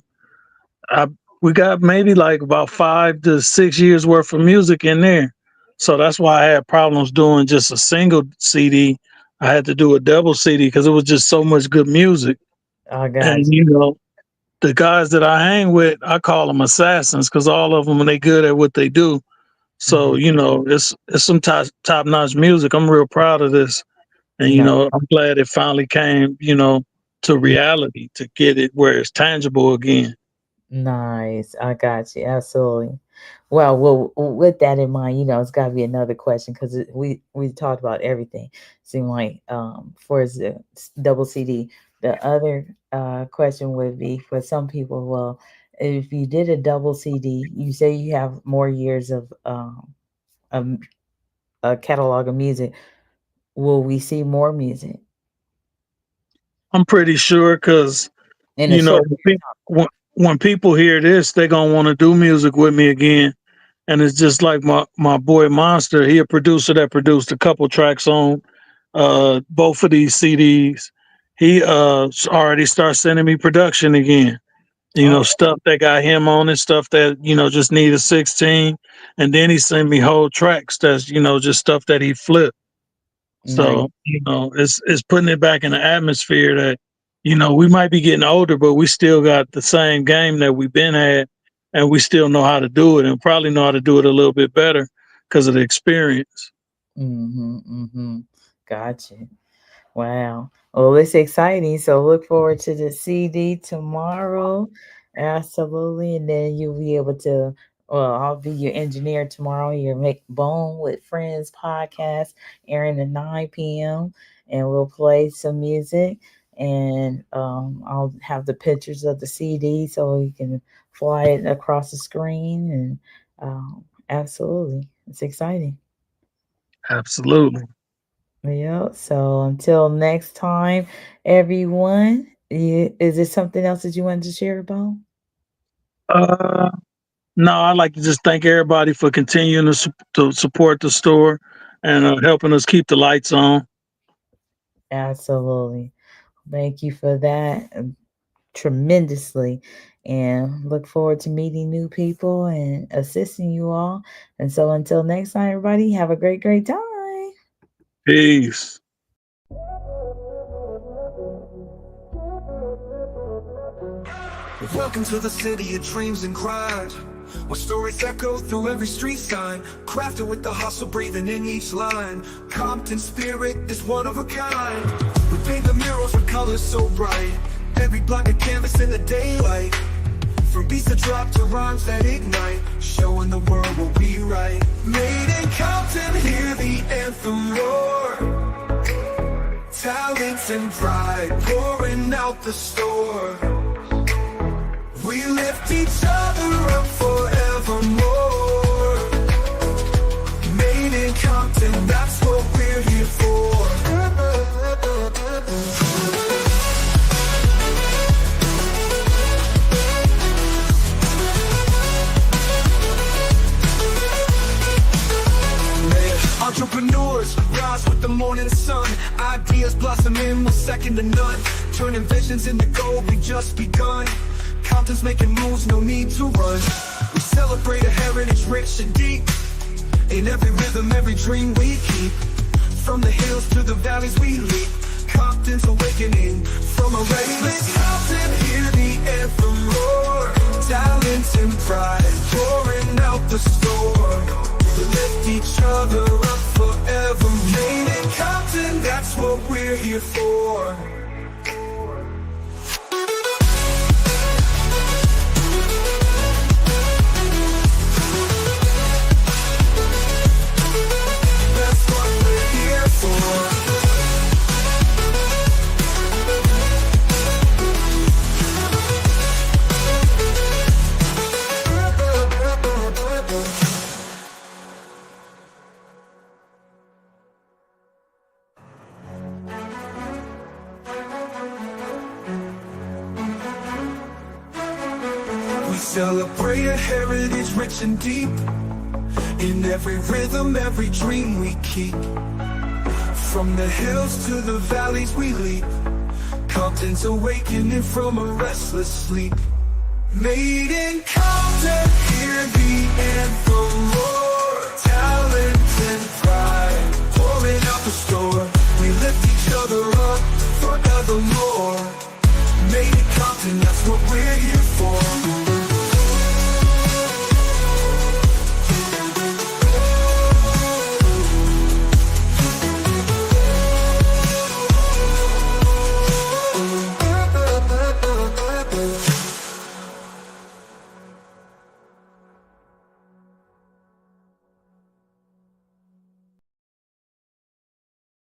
I we got maybe like about 5 to 6 years worth of music in there. So that's why I had problems doing just a single CD. I had to do a double CD because it was just so much good music. I got And the guys that I hang with, I call them assassins because all of them they good at what they do. you. So it's some top notch music. I'm real proud of this, and No, I'm glad it finally came to reality to get it where it's tangible again. nice. I got you. Absolutely. Well, with that in mind, it's got to be another question because we talked about everything. Seem like for the double CD. The other question would be for some people. Well, if you did a double CD, you say you have more years of um, a catalog of music. Will we see more music I'm pretty sure because in a you know short when period when people hear this, they're gonna want to do music with me again. And it's just like my boy Monster. He a producer that produced a couple tracks on both of these CDs. He already started sending me production again. of time? Stuff that got him on it, stuff that just need a 16, and then he sent me whole tracks that's just stuff that he flipped. Nice. So, it's putting it back in the atmosphere that, we might be getting older, but we still got the same game that we've been at, and we still know how to do it and probably know how to do it a little bit better because of the experience. Mm-hmm. Mm-hmm. Gotcha. Wow. Well, it's exciting. So look forward to the CD tomorrow. Absolutely. And then you'll be able to, well, I'll be your engineer tomorrow. Your Make Bone with Friends podcast airing at 9 p.m. And we'll play some music. and I'll have the pictures of the CD so you can fly it across the screen. And absolutely, it's exciting. Absolutely. Yeah. So until next time, everyone, is there something else that you wanted to share about? Uh, no, I'd like to just thank everybody for continuing to support the store and helping us keep the lights on. Absolutely. Thank you for that tremendously, and look forward to meeting new people and assisting you all. And so until next time, everybody, have a great, great time. Peace. Welcome to the city of dreams and grind, where stories echo through every street sign, crafted with the hustle breathing in each line. Compton spirit is one of a kind. We paint the murals with colors so bright, every block a canvas in the daylight. From beats that drop to rhymes that ignite, showing the world what we write. Made in Compton, hear the anthem roar. Talent and pride pouring out the store. We lift each other up forevermore. Made in Compton, that's what we're here for. Entrepreneurs rise with the morning sun, ideas blossoming with second to none, turning visions into gold, we just begun. Compton's making moves, no need to run. We celebrate a heritage rich and deep, in every rhythm, every dream we keep. From the hills to the valleys we leap, Compton's awakening from a restless. Compton, hear the anthem roar. Talent and pride pouring out the store. We lift each other up forever. Made in Compton, that's what we're here for. That's what we're here for. We celebrate a heritage rich and deep, in every rhythm, every dream we keep. From the hills to the valleys we leap, Compton's awakening from a restless sleep. Made in Compton, hear the anthem roar. Talent and pride pouring out the store. We lift each other up forevermore. Made in Compton, that's what we're here for.